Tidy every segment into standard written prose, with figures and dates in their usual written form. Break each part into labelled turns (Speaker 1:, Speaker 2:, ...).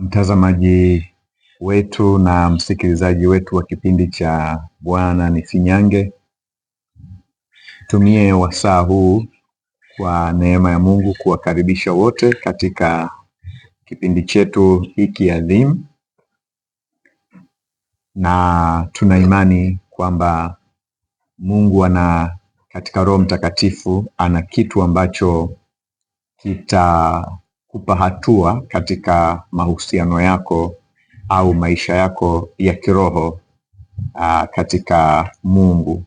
Speaker 1: Mtazamaji wetu na msikilizaji wetu wa kipindi cha Bwana Nifinyange, tumie wasaa huu kwa neema ya Mungu kuwakaribisha wote katika kipindi chetu hiki adhimu, na tuna imani kwamba Mungu katika Roho Mtakatifu ana kitu ambacho kitakupa hatua katika mahusiano yako au maisha yako ya kiroho katika Mungu.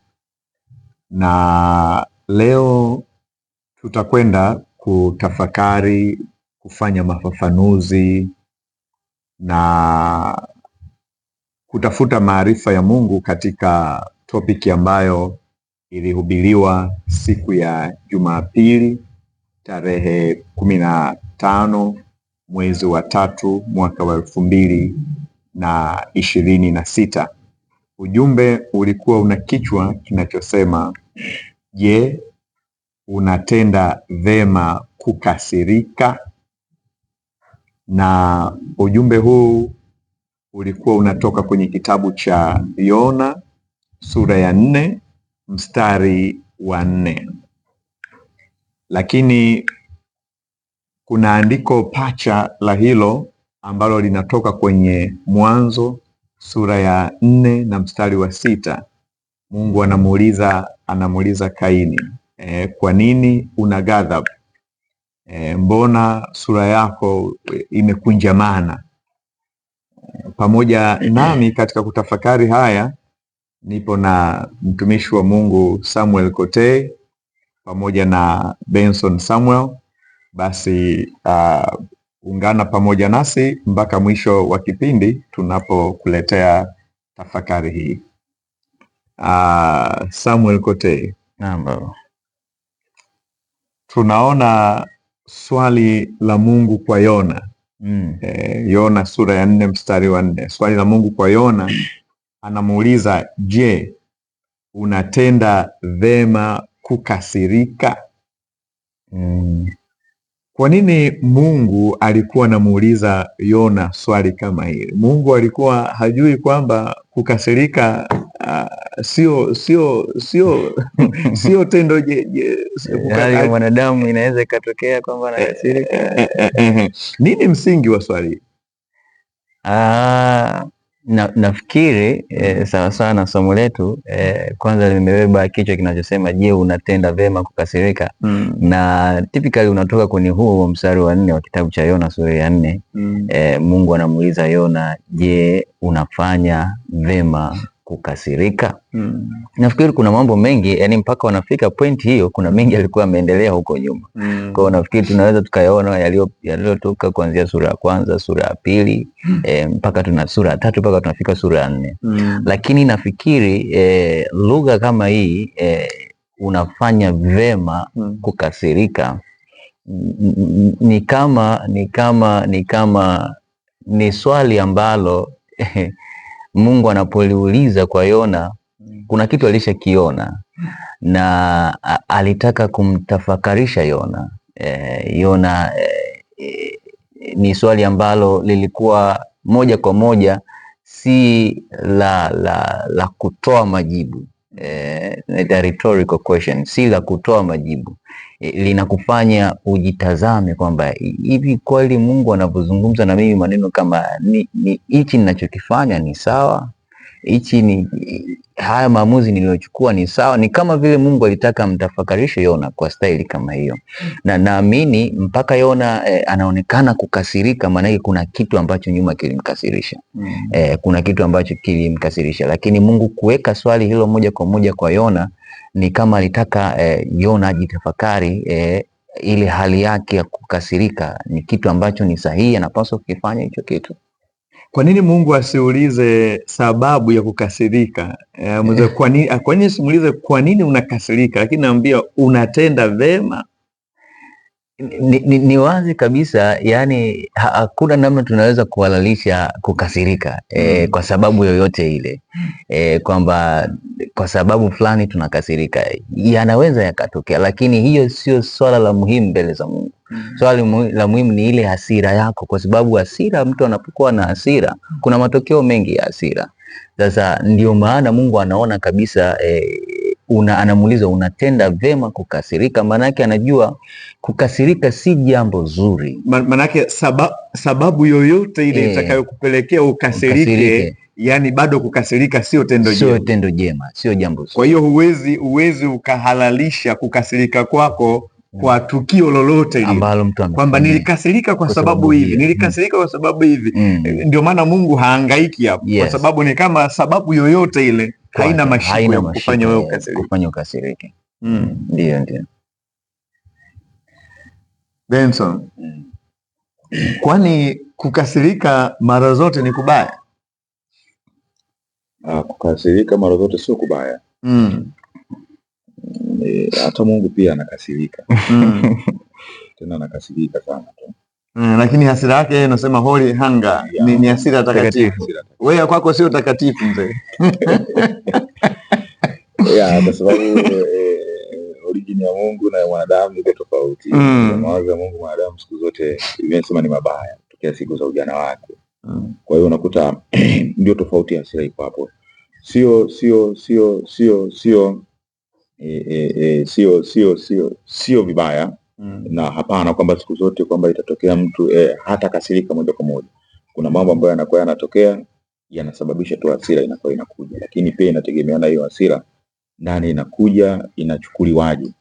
Speaker 1: Na leo tutakwenda kutafakari, kufanya mafafanuzi na kutafuta maarifa ya Mungu katika topiki ambayo ilihubiriwa siku ya Jumapili tarehe 15 mwezi wa 3 mwaka wa 2026. Ujumbe ulikuwa una kichwa kinachosema, je, unatenda vema kukasirika? Na ujumbe huu ulikuwa unatoka kwenye kitabu cha Yona sura ya 4 mstari wa 4. Lakini kuna andiko pacha la hilo ambalo linatoka kwenye Mwanzo sura ya 4 na mstari wa 6. Mungu anamuuliza Kaini, kwa nini una ghadhabu? Mbona sura yako imekunjamana? Pamoja nami katika kutafakari haya nipo na mtumishi wa Mungu Samuel Kotei pamoja na Benson Samuel. Basi ungana pamoja nasi mpaka mwisho wa kipindi tunapokuletea tafakari hii. Samuel Kotei.
Speaker 2: Naam baba.
Speaker 1: Tunaona swali la Mungu kwa Yona. Yona sura ya 4 mstari wa 4. Swali la Mungu kwa Yona, anamuuliza, je, unatenda vema kukasirika? Kwa nini Mungu alikuwa anamuuliza Yona swali kama hili? Mungu alikuwa hajui kwamba kukasirika sio tendo
Speaker 2: hali ya mwanadamu inaweza ikatokea kwamba anakasirika?
Speaker 1: Nini msingi wa swali?
Speaker 2: Nafikiri sawa sawa na somo letu kwanza limebeba kichwa kinachosema, je, unatenda vema kukasirika? Na typically unatoka kwenye huo mstari wa 4 wa kitabu cha Yona sura ya 4. Mungu anamuuliza Yona, je, unafanya vema kukasirika? Nafikiri kuna mambo mengi, yani mpaka wanafika point hiyo, kuna mengi alikuwa ameendelea huko nyuma. Kwa hiyo nafikiri tunaweza tukayaona yaliyotoka kuanzia sura ya 1, sura ya 2, mpaka tuna sura ya 3 mpaka tunafika sura ya 4. Lakini nafikiri lugha kama hii, unafanya vema kukasirika, ni swali ambalo Mungu anapoliuliza kwa Yona, kuna kitu alishakiona na alitaka kumtafakarisha Yona. Yona ni swali ambalo lilikuwa moja kwa moja si la kutoa majibu, the rhetorical question, si la kutoa majibu. Linakufanya ujitazame kwamba hivi kweli Mungu anapozungumza na mimi maneno kama hichi ninachokifanya ni sawa? Haya maamuzi niliyochukua ni sawa? Ni kama vile Mungu alitaka mtafakarishe Yona kwa staili kama hiyo. Na naamini mpaka Yona anaonekana kukasirika, maana kuna kitu ambacho nyuma kilimkasirisha. Kuna kitu ambacho kilimkasirisha, lakini Mungu kuweka swali hilo moja kwa moja kwa Yona ni kama alitaka Yona ajitafakari ile hali yake ya kukasirika ni kitu ambacho ni sahihi, anapaswa kukifanya hicho kitu.
Speaker 1: Kwa nini Mungu asiulize sababu ya kukasirika? Kwa nini simuulize kwa nini unakasirika, lakini naambia unatenda vema?
Speaker 2: Ni wazi kabisa, yani hakuna namna tunaweza kuhalalisha kukasirika kwa sababu yoyote ile, kwamba kwa sababu fulani tunakasirika, yanaweza yakatokea, lakini hiyo sio swala la muhimu mbele za Mungu. Swala la muhimu ni ile hasira yako, kwa sababu hasira, mtu anapokuwa na hasira kuna matokeo mengi ya hasira. Sasa ndio maana Mungu anaona kabisa anamuuliza unatenda vema kukasirika, maanake anajua kukasirika si jambo zuri.
Speaker 1: Maanake sababu yoyote ile itakayokupelekea ukasirike, yani bado kukasirika sio tendo jema,
Speaker 2: sio tendo jema, sio jambo zuri.
Speaker 1: Kwa hiyo huwezi ukahalalisha kukasirika kwako kwa tukio lolote lile
Speaker 2: ambalo mtu
Speaker 1: kwamba nilikasirika kwa sababu hivi, nilikasirika kwa sababu hivi. Ndio maana Mungu hahangaiki hapo, kwa sababu ni kama sababu yoyote ile haina mashiko ya kufanya wewe
Speaker 2: ukasirike. Ndio
Speaker 1: Benson, kwani kukasirika mara zote ni kubaya?
Speaker 3: Kukasirika mara zote sio kubaya. Hata Mungu pia anakasirika. Tena anakasirika sana tu.
Speaker 1: Lakini hasira yake inasema holy hunger, ni hasira takatifu. Wewe kwako sio takatifu mzee.
Speaker 3: Kwa sababu origin ya Mungu na mwanadamu iko tofauti. Mawazo ya Mungu mwanadamu siku zote imesema ni mabaya tokea siku za ujana wake. Kwa hiyo unakuta ndio tofauti ya hasira iko hapo. Sio vibaya. Na hapana kwamba siku zote kwamba itatokea mtu hata kasirika moja kwa moja. Kuna mambo ambayo yanakuwa yanatokea yanasababisha tu hasira inakuwa inakuja, lakini pia inategemeana hiyo hasira nani inakuja inachukuliwaje.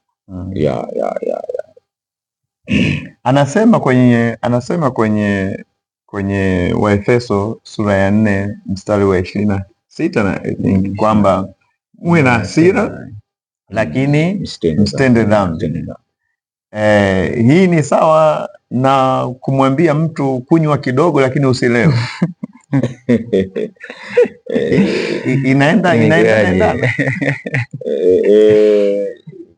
Speaker 1: Anasema kwenye Waefeso sura ya 4 mstari wa 26 na kwamba muwe na hasira lakini msitende dhambi. Hii ni sawa na kumwambia mtu kunywa kidogo lakini usilewe. Inaenda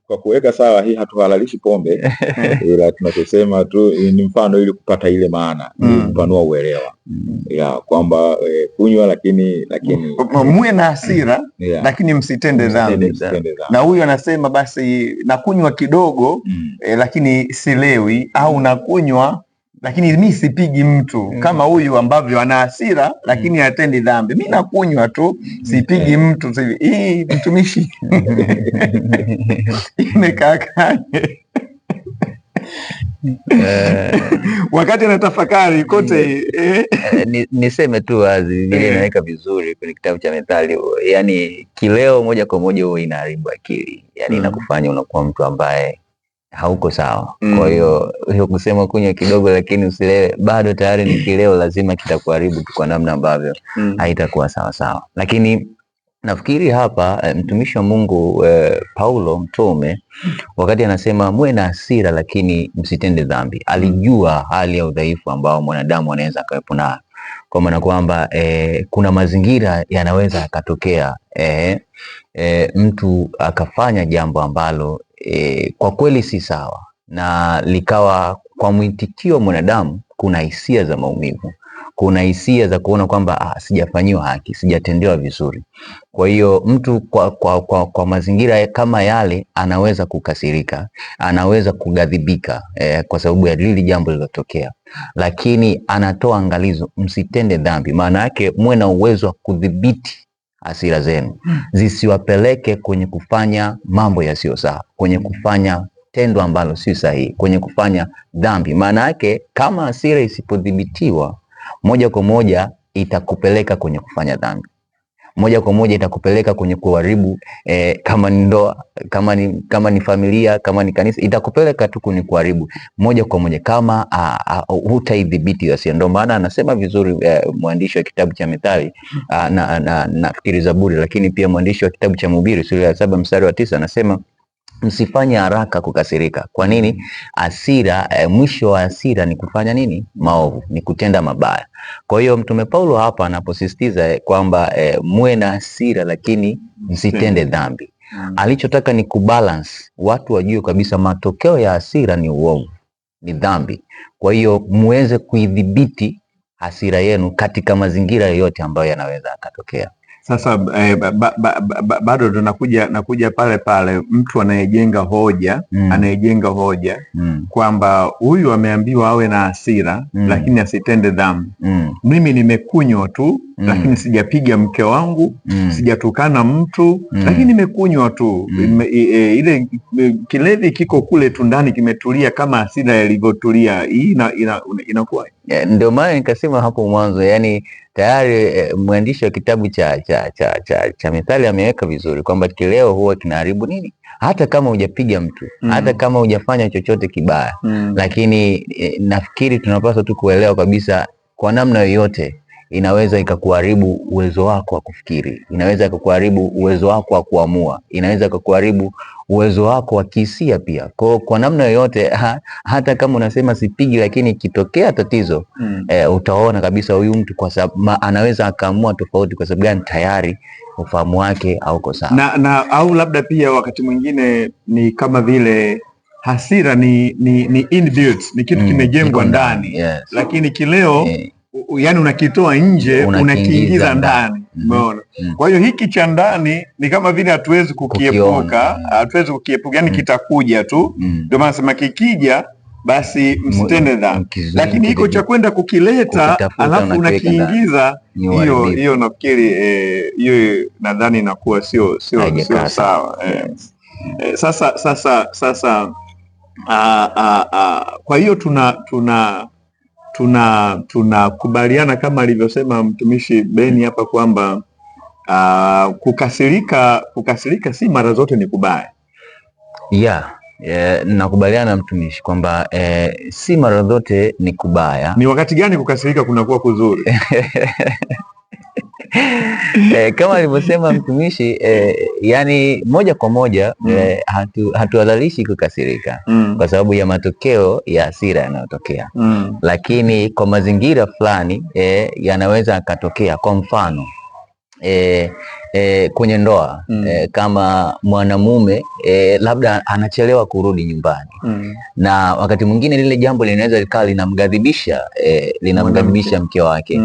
Speaker 3: kwa kuweka sawa, hii hatuhalalishi pombe ila tunachosema tu ni mfano ili kupata ile maana, kupanua uelewa ya kwamba kunywa lakini
Speaker 1: muwe na hasira lakini msitende dhambi. Na huyu anasema basi nakunywa kidogo lakini silewi, au nakunywa lakini mi sipigi mtu, kama huyu ambavyo ana hasira lakini hatendi dhambi. Mi nakunywa tu, sipigi mtu. Hii mtumishi imekakaje? Wakati anatafakari kote
Speaker 2: niseme tu wazi, Biblia inaweka vizuri kwenye kitabu cha Methali, yani kileo moja kwa moja huwa inaharibu akili, yani inakufanya unakuwa mtu ambaye hauko sawa. Kwa hiyo kusema kunywa kidogo lakini usilewe, bado tayari ni kileo, lazima kitakuharibu tu kwa namna ambavyo haitakuwa sawa sawa. Lakini nafikiri hapa mtumishi wa Mungu Paulo mtume, wakati anasema muwe na hasira lakini msitende dhambi, alijua hali ya udhaifu ambao mwanadamu anaweza akawepo nayo, kwa maana kwamba kuna mazingira yanaweza yakatokea mtu akafanya jambo ambalo kwa kweli si sawa, na likawa kwa mwitikio mwanadamu kuna hisia za maumivu, kuna hisia za kuona kwamba sijafanyiwa haki, sijatendewa vizuri. Kwa hiyo mtu kwa mazingira kama yale anaweza kukasirika, anaweza kugadhibika kwa sababu ya lile jambo lililotokea, lakini anatoa angalizo, msitende dhambi. Maana yake muwe na uwezo wa kudhibiti hasira zenu zisiwapeleke kwenye kufanya mambo yasiyo sawa, kwenye kufanya tendo ambalo si sahihi, kwenye kufanya dhambi. Maana yake kama hasira isipodhibitiwa, moja kwa moja itakupeleka kwenye kufanya dhambi, moja kwa moja itakupeleka kwenye kuharibu kama ni ndoa, kama ni familia, kama ni kanisa, itakupeleka tu kwenye kuharibu moja kwa moja kama hutaidhibiti hasira. Ndio maana anasema vizuri mwandishi wa kitabu cha Methali nafikiri Zaburi, lakini pia mwandishi wa kitabu cha Mhubiri sura ya 7 mstari wa 9 anasema msifanye haraka kukasirika. Kwa nini? Hasira, mwisho wa hasira ni kufanya nini? Maovu, ni kutenda mabaya. Kwa hiyo Mtume Paulo hapa anaposisitiza kwamba muwe na hasira lakini msitende dhambi, alichotaka ni kubalance, watu wajue kabisa matokeo ya hasira ni uovu, ni dhambi. Kwa hiyo muweze kuidhibiti hasira yenu katika mazingira yoyote ambayo yanaweza akatokea.
Speaker 1: Sasa bado nakuja pale pale, mtu anayejenga hoja kwamba huyu ameambiwa awe na hasira lakini asitende dhambi. Mimi nimekunywa tu lakini sijapiga mke wangu, sijatukana mtu lakini nimekunywa tu. Ile kilevi kiko kule tu ndani kimetulia kama hasira yalivyotulia. Hii inakuwa
Speaker 2: ndio maana nikasema hapo mwanzo, yani tayari mwandishi wa kitabu cha Mithali ameweka vizuri kwamba kileo huwa kinaharibu nini, hata kama hujapiga mtu, hata kama hujafanya chochote kibaya. Lakini nafikiri tunapaswa tu kuelewa kabisa, kwa namna yoyote inaweza ikakuharibu uwezo wako wa kufikiri, inaweza ikakuharibu uwezo wako wa kuamua, inaweza ikakuharibu uwezo wako wa kihisia pia. Kwa namna yoyote, hata kama unasema sipigi, lakini ikitokea tatizo utaona kabisa huyu mtu kwa sababu anaweza akaamua tofauti. Kwa sababu gani? Tayari ufahamu wake hauko sawa.
Speaker 1: Na au labda pia wakati mwingine ni kama vile hasira ni inbuilt, ni kitu kimejengwa ndani.
Speaker 2: Yes.
Speaker 1: Lakini kileo yani unakitoa nje unakiingiza ndani. Umeona? Kwa hiyo hiki cha ndani ni kama vile hatuwezi kukiepuka, yani kitakuja tu. Ndio maana nasema kikija basi msitende dhambi, lakini hiko cha kwenda kukileta alafu unakiingiza, hiyo nafikiri hiyo nadhani inakuwa sio sawa. Sasa kwa hiyo tunakubaliana kama alivyosema mtumishi Beni hapa kwamba kukasirika si mara zote ni kubaya.
Speaker 2: Nakubaliana na mtumishi kwamba si mara zote ni kubaya.
Speaker 1: Ni wakati gani kukasirika kunakuwa kuzuri?
Speaker 2: Kama alivyosema mtumishi, yani moja kwa moja hatuhalalishi kukasirika kwa sababu ya matokeo ya hasira yanayotokea, lakini kwa mazingira fulani yanaweza akatokea. Kwa mfano kwenye ndoa, kama mwanamume labda anachelewa kurudi nyumbani, na wakati mwingine lile jambo linaweza likawa linamghadhibisha mke wake.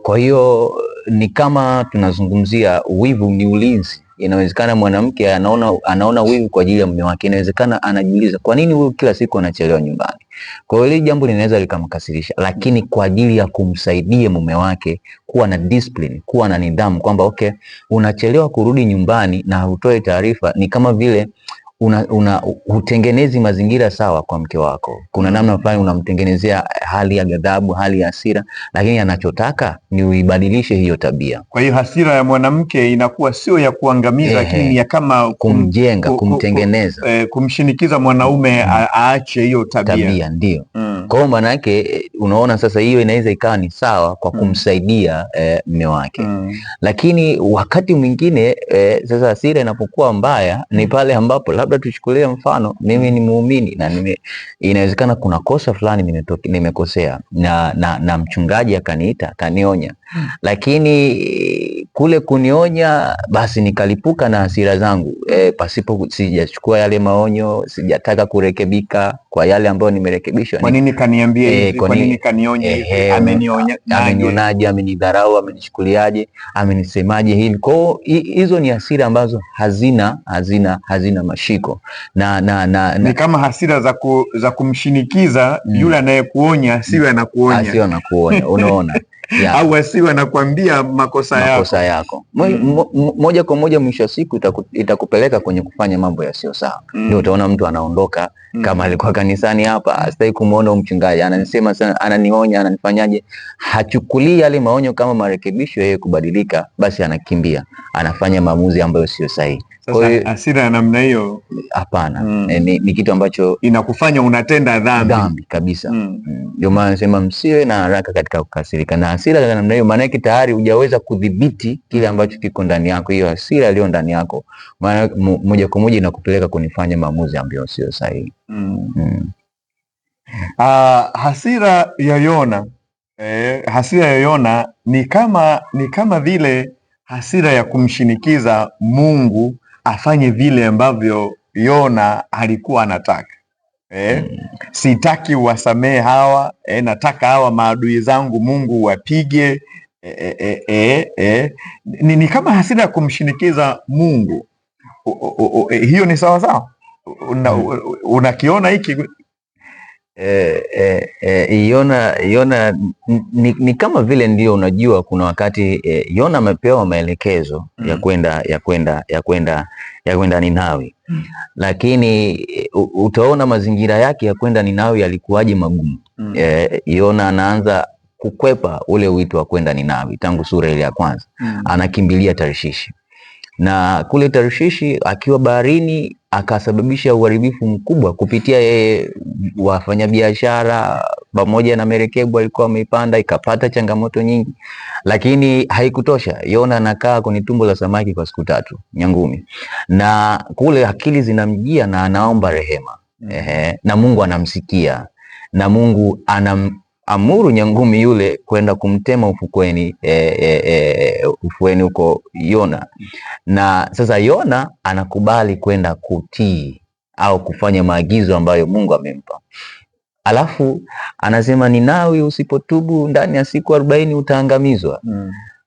Speaker 2: Kwa hiyo ni kama tunazungumzia wivu ni ulinzi. Inawezekana mwanamke anaona wivu kwa ajili ya mume wake, inawezekana anajiuliza kwa nini huyu kila siku anachelewa nyumbani. Kwa hiyo hili jambo linaweza likamkasirisha, lakini kwa ajili ya kumsaidia mume wake kuwa na discipline, kuwa na nidhamu, kwamba okay, unachelewa kurudi nyumbani na utoe taarifa, ni kama vile utengenezi mazingira sawa kwa mke wako. Kuna namna fulani unamtengenezea hali ya ghadhabu, hali ya hasira, lakini anachotaka ni uibadilishe hiyo tabia.
Speaker 1: Kwa hiyo hasira ya mwanamke inakuwa sio ya kuangamiza, lakini ni ya kama
Speaker 2: kumjenga, kumtengeneza,
Speaker 1: kumshinikiza mwanaume aache hiyo tabia.
Speaker 2: Ndio. Kwa hiyo maana yake unaona sasa hiyo inaweza ikawa ni sawa kwa kumsaidia mume wake. Lakini wakati mwingine sasa hasira inapokuwa mbaya ni pale ambapo labda tuchukulie mfano, mimi ni muumini na inawezekana kuna kosa fulani nimekosea na mchungaji akaniita akanionya, lakini kule kunionya basi nikalipuka na hasira zangu pasipo sijachukua yale maonyo, sijataka kurekebika kwa yale ambayo nimerekebishwa.
Speaker 1: Kwa nini kaniambia hivi? Kwa nini kanionya hivi?
Speaker 2: Amenionaje? Amenidharau? Amenichukuliaje? Amenisemaje hivi? Kwa hizo ni hasira ambazo hazina mashiko na
Speaker 1: ni kama hasira za kumshinikiza yule anayekuonya asiwe anakuonya,
Speaker 2: unaona.
Speaker 1: Au asiwe anakuambia makosa yako.
Speaker 2: Moja kwa moja mwisho wa siku itakupeleka kwenye kufanya mambo yasiyo sawa. Ndio utaona mtu anaondoka, kama alikuwa kanisani hapa, asitaki kumuona mchungaji, ananisema sana, ananionya, ananifanyaje, hachukulii yale maonyo kama marekebisho yeye kubadilika, basi anakimbia, anafanya maamuzi ambayo sio sahihi.
Speaker 1: Sasa hasira ya namna hiyo
Speaker 2: hapana, ni kitu ambacho
Speaker 1: inakufanya unatenda dhambi
Speaker 2: kabisa. Ndio maana nasema msiwe na haraka katika kukasirika, na hasira ya namna hiyo maana yake tayari hujaweza kudhibiti kile ambacho kiko ndani yako. Hiyo hasira iliyo ndani yako maana moja kwa moja inakupeleka kunifanya maamuzi ambayo sio sahihi.
Speaker 1: Hasira ya Yona ni kama vile hasira ya kumshinikiza Mungu afanye vile ambavyo Yona alikuwa anataka. Sitaki uwasamehe hawa, nataka hawa maadui zangu Mungu wapige. Ni kama hasira ya kumshinikiza Mungu. Hiyo ni sawa sawa? Unakiona hiki?
Speaker 2: Yona ni kama vile ndio, unajua kuna wakati Yona amepewa maelekezo ya kwenda Ninawi, lakini utaona mazingira yake ya kwenda Ninawi yalikuwaje magumu. Yona anaanza kukwepa ule wito wa kwenda Ninawi tangu sura ile ya kwanza. Anakimbilia Tarshishi, na kule Tarshishi akiwa baharini akasababisha uharibifu mkubwa kupitia yeye. Wafanyabiashara pamoja na merekebu alikuwa ameipanda, ikapata changamoto nyingi, lakini haikutosha. Yona anakaa kwenye tumbo la samaki kwa siku 3 nyangumi, na kule akili zinamjia na anaomba rehema. Na Mungu anamsikia, na Mungu anamamuru nyangumi yule kwenda kumtema ufukweni, ufueni huko Yona. Na sasa Yona anakubali kwenda kutii au kufanya maagizo ambayo Mungu amempa. Alafu anasema Ninawi usipotubu ndani ya siku 40 utaangamizwa.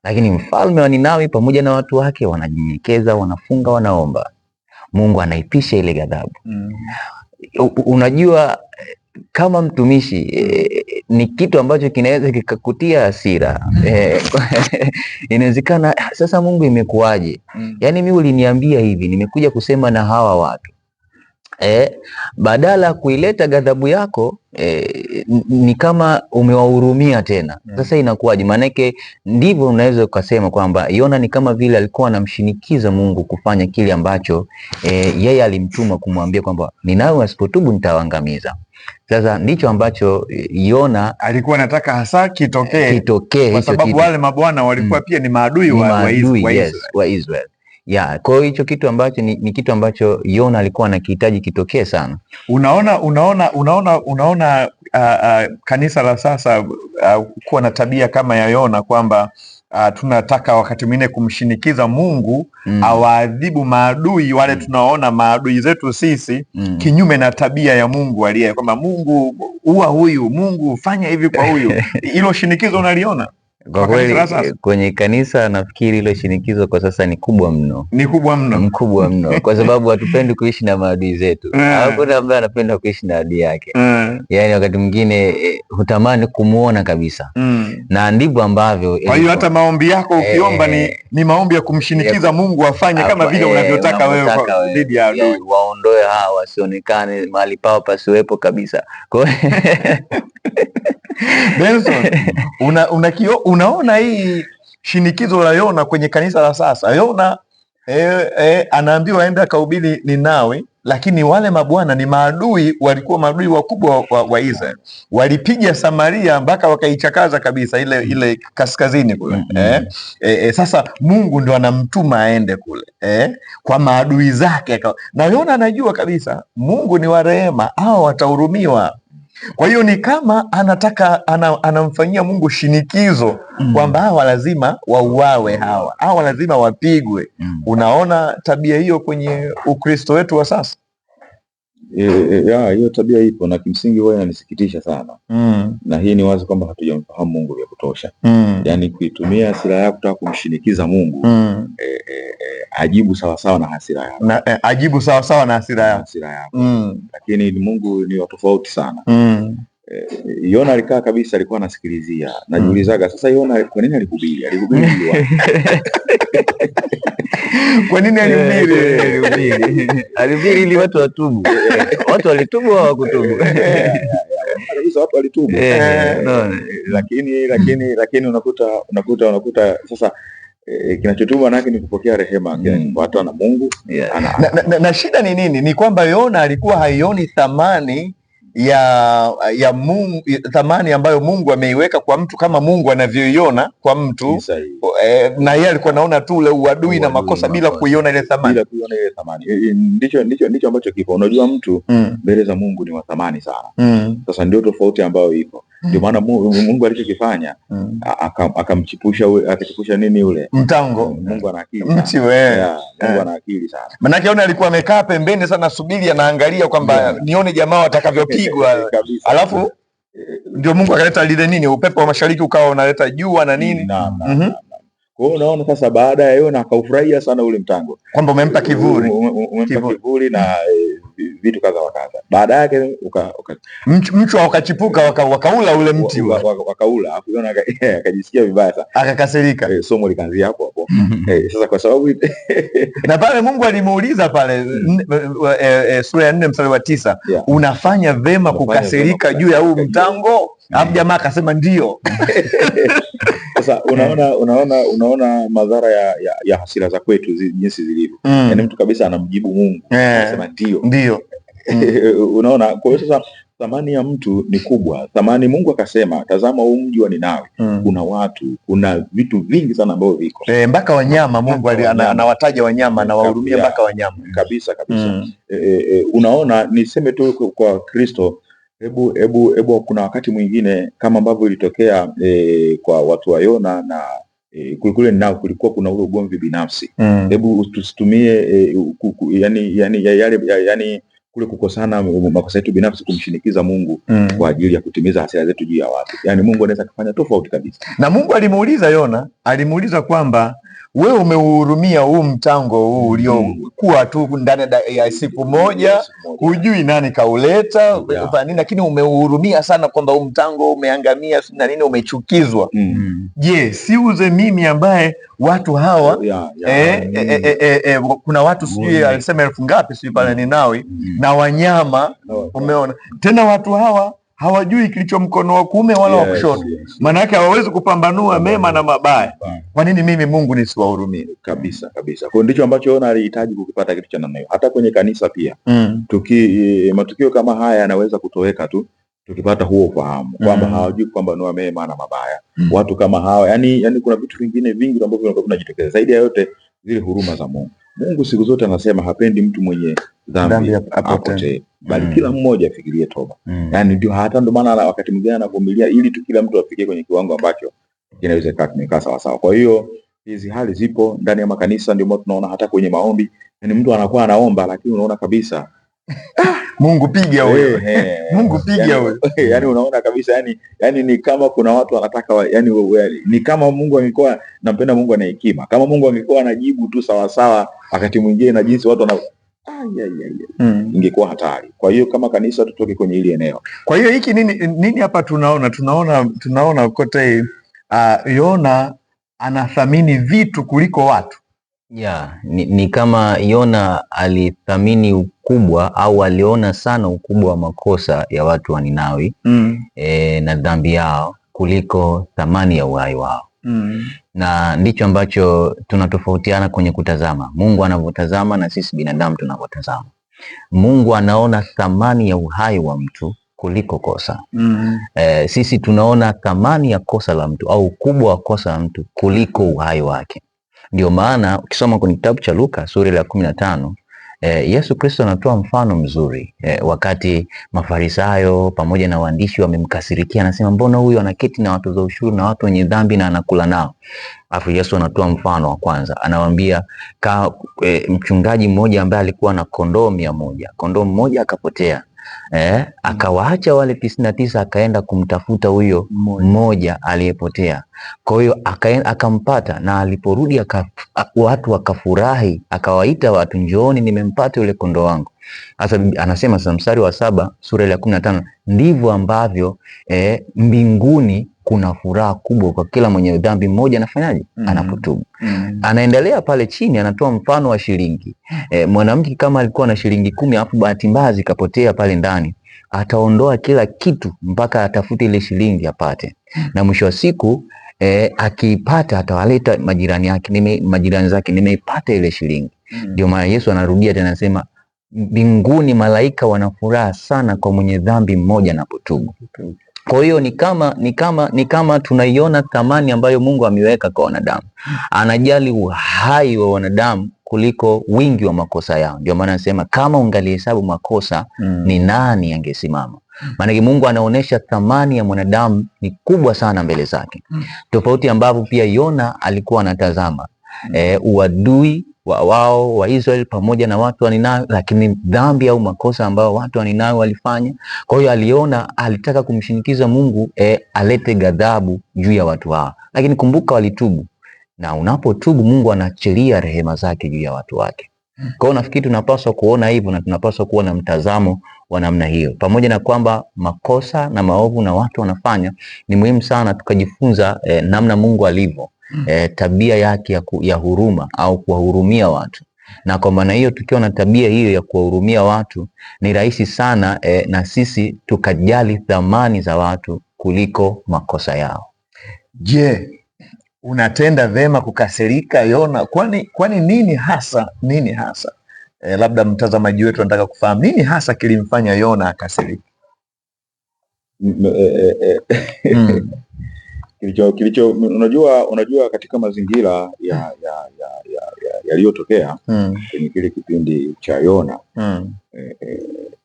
Speaker 2: Lakini mfalme wa Ninawi pamoja na watu wake wanajinyenyekeza, wanafunga, wanaomba. Mungu anaipisha ile ghadhabu. Unajua kama mtumishi ni kitu ambacho kinaweza kikakutia hasira. Inawezekana sasa, Mungu imekuwaje? Yaani mimi uliniambia hivi, nimekuja kusema na hawa watu. Badala kuileta ghadhabu yako, ni kama umewahurumia tena. Sasa inakuwaje? Maanake ndivyo unaweza ukasema kwamba Yona ni kama vile alikuwa anamshinikiza Mungu kufanya kile ambacho yeye alimtuma kumwambia kwamba Ninawi asipotubu nitawaangamiza. Sasa ndicho ambacho Yona
Speaker 1: alikuwa anataka hasa kitokee,
Speaker 2: kwa
Speaker 1: sababu wale mabwana walikuwa pia ni maadui wa
Speaker 2: Israel. Kwa hiyo hicho kitu ambacho ni kitu ambacho Yona alikuwa anakihitaji kitokee sana.
Speaker 1: Unaona kanisa la sasa kuwa na tabia kama ya Yona, kwamba tunataka wakati mwingine kumshinikiza Mungu awaadhibu maadui wale tunaona maadui zetu sisi, kinyume na tabia ya Mungu aliye, kwamba Mungu uwa huyu, Mungu fanya hivi kwa huyu. Hilo shinikizo unaliona?
Speaker 2: Kwa kweli kwenye kanisa nafikiri ile shinikizo kwa sasa ni kubwa mno. Mkubwa mno kwa sababu hatupendi kuishi na maadui zetu. Hakuna ambaye anapenda kuishi na adui yake. Yaani wakati mwingine hutamani kumuona kabisa. Na ndivyo ambavyo.
Speaker 1: Kwa hiyo hata maombi yako ukiomba ni maombi ya kumshinikiza Mungu afanye kama vile unavyotaka wewe dhidi ya adui.
Speaker 2: Waondoe hawa wasionekane mahali pao pasiwepo kabisa. Kwa
Speaker 1: Benson, unaona hii shinikizo la Yona kwenye kanisa la sasa. Yona anaambiwa aende akahubiri Ninawi, lakini wale mabwana ni maadui, walikuwa maadui wakubwa wa Israel. Walipiga Samaria mpaka wakaichakaza kabisa ile kaskazini kule. Sasa Mungu ndo anamtuma aende kule kwa maadui zake, na Yona anajua kabisa Mungu ni wa rehema, hao watahurumiwa. Kwa hiyo ni kama anamfanyia Mungu shinikizo kwamba hawa lazima wauawe, hawa lazima wapigwe. Unaona tabia hiyo kwenye Ukristo wetu wa sasa?
Speaker 3: Hiyo tabia ipo, na kimsingi huwa inanisikitisha sana. Na hii ni wazi kwamba hatujamfahamu Mungu vya kutosha. Yaani kuitumia hasira yako kutaka kumshinikiza Mungu, ajibu sawasawa na hasira yako.
Speaker 1: Ajibu sawasawa na hasira yako.
Speaker 3: Lakini Mungu ni tofauti sana. Yona alikaa kabisa, alikuwa anasikilizia. Najiulizaga sasa, Yona kwa nini alihubiri?
Speaker 1: Kwa nini alihubiri?
Speaker 2: Alihubiri ili watu watubu. Watu walitubu au hawakutubu?
Speaker 3: Kabisa watu walitubu. Lakini unakuta sasa kinachotuma nake ni kupokea rehema kinachopatwa na Mungu.
Speaker 1: Na shida ni nini? Ni kwamba Yona alikuwa haioni thamani ya Mungu, thamani ambayo Mungu ameiweka kwa mtu kama Mungu anavyoiona kwa mtu. Na yeye alikuwa anaona tu ule uadui na makosa bila kuiona ile thamani.
Speaker 3: Ndicho ambacho kipo. Unajua mtu mbele za Mungu ni wa thamani sana. Sasa ndio tofauti ambayo ipo. Ndio maana Mungu alichokifanya akachipusha nini ule
Speaker 1: mtango.
Speaker 3: Mungu ana akili
Speaker 1: mti
Speaker 3: Mungu ana akili sana.
Speaker 1: Manake ona alikuwa amekaa pembeni sana, subiri anaangalia kwamba nione jamaa watakavyopigwa alafu ndio Mungu akaleta lile nini, upepo wa mashariki ukawa unaleta jua na nini.
Speaker 3: Kwa hiyo unaona sasa, baada ya Yona akaufurahia sana ule mtango,
Speaker 1: kwamba umempa
Speaker 3: kivuli na vitu kadha wa kadha. Baada yake
Speaker 1: mchwa ukachipuka, wakaula ule mti
Speaker 3: wakaula, afu Yona akajisikia vibaya sana,
Speaker 1: akakasirika.
Speaker 3: Somo likaanzia hapo. Sasa kwa sababu
Speaker 1: na pale Mungu alimuuliza pale sura ya 4 mstari wa 9, unafanya vema kukasirika juu ya huu mtango? Hapo jamaa akasema ndio.
Speaker 3: Sasa unaona madhara ya hasira za kwetu jinsi zilivyo. Yaani mtu kabisa anamjibu Mungu, anasema ndio. Unaona, kwa hiyo sasa thamani ya mtu ni kubwa. Thamani, Mungu akasema, tazama huu mji wa Ninawi, kuna watu, kuna vitu vingi sana ambavyo viko.
Speaker 1: Mpaka wanyama Mungu anawataja wanyama na wahurumia mpaka wanyama.
Speaker 3: Kabisa. Unaona, niseme tu kwa Kristo, hebu kuna wakati mwingine kama ambavyo ilitokea kwa watu wa Yona na kule Ninawi, kulikuwa kuna ule ugomvi binafsi. Hebu tusitumie yani kule kukosana, makosa yetu binafsi kumshinikiza Mungu kwa ajili ya kutimiza hasira zetu juu ya watu. Yani Mungu anaweza kufanya tofauti kabisa.
Speaker 1: Na Mungu alimuuliza Yona, alimuuliza kwamba wewe umeuhurumia huu mtango huu uliokuwa tu ndani ya siku moja, hujui nani kauleta nini, lakini umeuhurumia sana kwamba huu mtango umeangamia na nini, umechukizwa. Je, siuze mimi ambaye watu hawa kuna watu sijui alisema 1000 ngapi sijui pale Ninawi na wanyama. Umeona tena, watu hawa hawajui kilicho mkono wa kuume wala wa kushoto. Maana yake hawawezi kupambanua mema na mabaya. Kwa nini mimi Mungu nisiwahurumie?
Speaker 3: Kabisa. Kwa ndicho ambacho Yona alihitaji kukipata kitu cha namna hiyo. Hata kwenye kanisa pia matukio kama haya yanaweza kutoweka tu tukipata huo ufahamu kwamba hawajui kupambanua mema na mabaya. Watu kama hawa, yani kuna vitu vingine vingi ambavyo vinajitokeza. Zaidi ya yote zile huruma za Mungu. Mungu siku zote anasema hapendi mtu mwenye dhambi apotee, bali kila mmoja afikirie toba. Yani ndio maana wakati mwingine anavumilia ili tu kila mtu afikie kwenye kiwango ambacho kinaweza kukaa sawa sawa. Kwa hiyo hizi hali zipo ndani ya makanisa, ndio maana tunaona hata kwenye maombi, yani mtu anakuwa anaomba lakini unaona kabisa
Speaker 1: Mungu piga wewe. Mungu piga wewe.
Speaker 3: Yani unaona kabisa yani ni kama kuna watu wanataka ni kama Mungu angekuwa, nampenda Mungu ana hekima. Kama Mungu angekuwa anajibu tu sawa sawa wakati mwingine na jinsi watu ingekuwa hatari. Kwa hiyo kama kanisa tutoke kwenye hili eneo.
Speaker 1: Kwa hiyo hiki nini hapa tunaona kote Yona anathamini vitu kuliko watu.
Speaker 2: Ni kama Yona alithamini ukubwa au aliona sana ukubwa wa makosa ya watu wa Ninawi na dhambi yao kuliko thamani ya uhai wao. Na ndicho ambacho tunatofautiana kwenye kutazama. Mungu anavyotazama na sisi binadamu tunavyotazama. Mungu anaona thamani ya uhai wa mtu kuliko kosa. Sisi tunaona thamani ya kosa la mtu au ukubwa wa kosa la mtu kuliko uhai wake. Ndio maana ukisoma kwenye kitabu cha Luka sura ya 15, Yesu Kristo anatoa mfano mzuri. Wakati Mafarisayo pamoja na waandishi wamemkasirikia, anasema mbona huyu anaketi na watoza ushuru na watu wenye dhambi na anakula nao? Alafu Yesu anatoa mfano wa kwanza, anawaambia mchungaji mmoja ambaye alikuwa na kondoo 100, kondoo mmoja akapotea. Akawaacha wale 99 akaenda kumtafuta huyo mmoja aliyepotea. Kwa hiyo akampata, na aliporudi watu wakafurahi, akawaita watu, njooni nimempata yule kondoo wangu. Sasa anasema sasa mstari wa 7 sura ya 15, ndivyo ambavyo mbinguni kuna furaha kubwa kwa kila mwenye dhambi mmoja anafanyaje? Anapotubu. Anaendelea pale chini, anatoa mfano wa shilingi. Mwanamke kama alikuwa na shilingi 10 alafu bahati mbaya zikapotea pale ndani, ataondoa kila kitu mpaka atafute ile shilingi apate, na mwisho wa siku akiipata atawaleta majirani zake, nimeipata ile shilingi. Ndio maana Yesu anarudia tena, anasema mbinguni malaika wanafuraha sana kwa mwenye dhambi mmoja anapotubu. Kwa hiyo ni kama tunaiona thamani ambayo Mungu ameweka kwa wanadamu. Anajali uhai wa wanadamu kuliko wingi wa makosa yao. Ndio maana anasema kama ungalihesabu makosa ni nani angesimama? Maana Mungu anaonesha thamani ya mwanadamu ni kubwa sana mbele zake, tofauti ambavyo pia Yona alikuwa anatazama uadui wao wa Israeli pamoja na watu wa Ninawi, lakini dhambi au makosa ambao watu wa Ninawi walifanya. Kwa hiyo aliona, alitaka kumshinikiza Mungu alete ghadhabu juu ya watu hao, lakini kumbuka walitubu, na unapotubu Mungu anaachilia rehema zake juu ya watu wake. Kwa hiyo nafikiri tunapaswa kuona hivyo na tunapaswa kuwa na mtazamo wa namna hiyo, pamoja na kwamba makosa na maovu na watu wanafanya, ni muhimu sana tukajifunza namna Mungu alivyo, tabia yake ya huruma au kuwahurumia watu. Na kwa maana hiyo tukiwa na tabia hiyo ya kuwahurumia watu, ni rahisi sana na sisi tukajali thamani za watu kuliko makosa yao.
Speaker 1: Je, unatenda vema kukasirika Yona? Kwani nini hasa labda mtazamaji wetu anataka kufahamu nini hasa kilimfanya Yona akasirika?
Speaker 3: Unajua katika mazingira yaliyotokea kwenye kile kipindi cha Yona,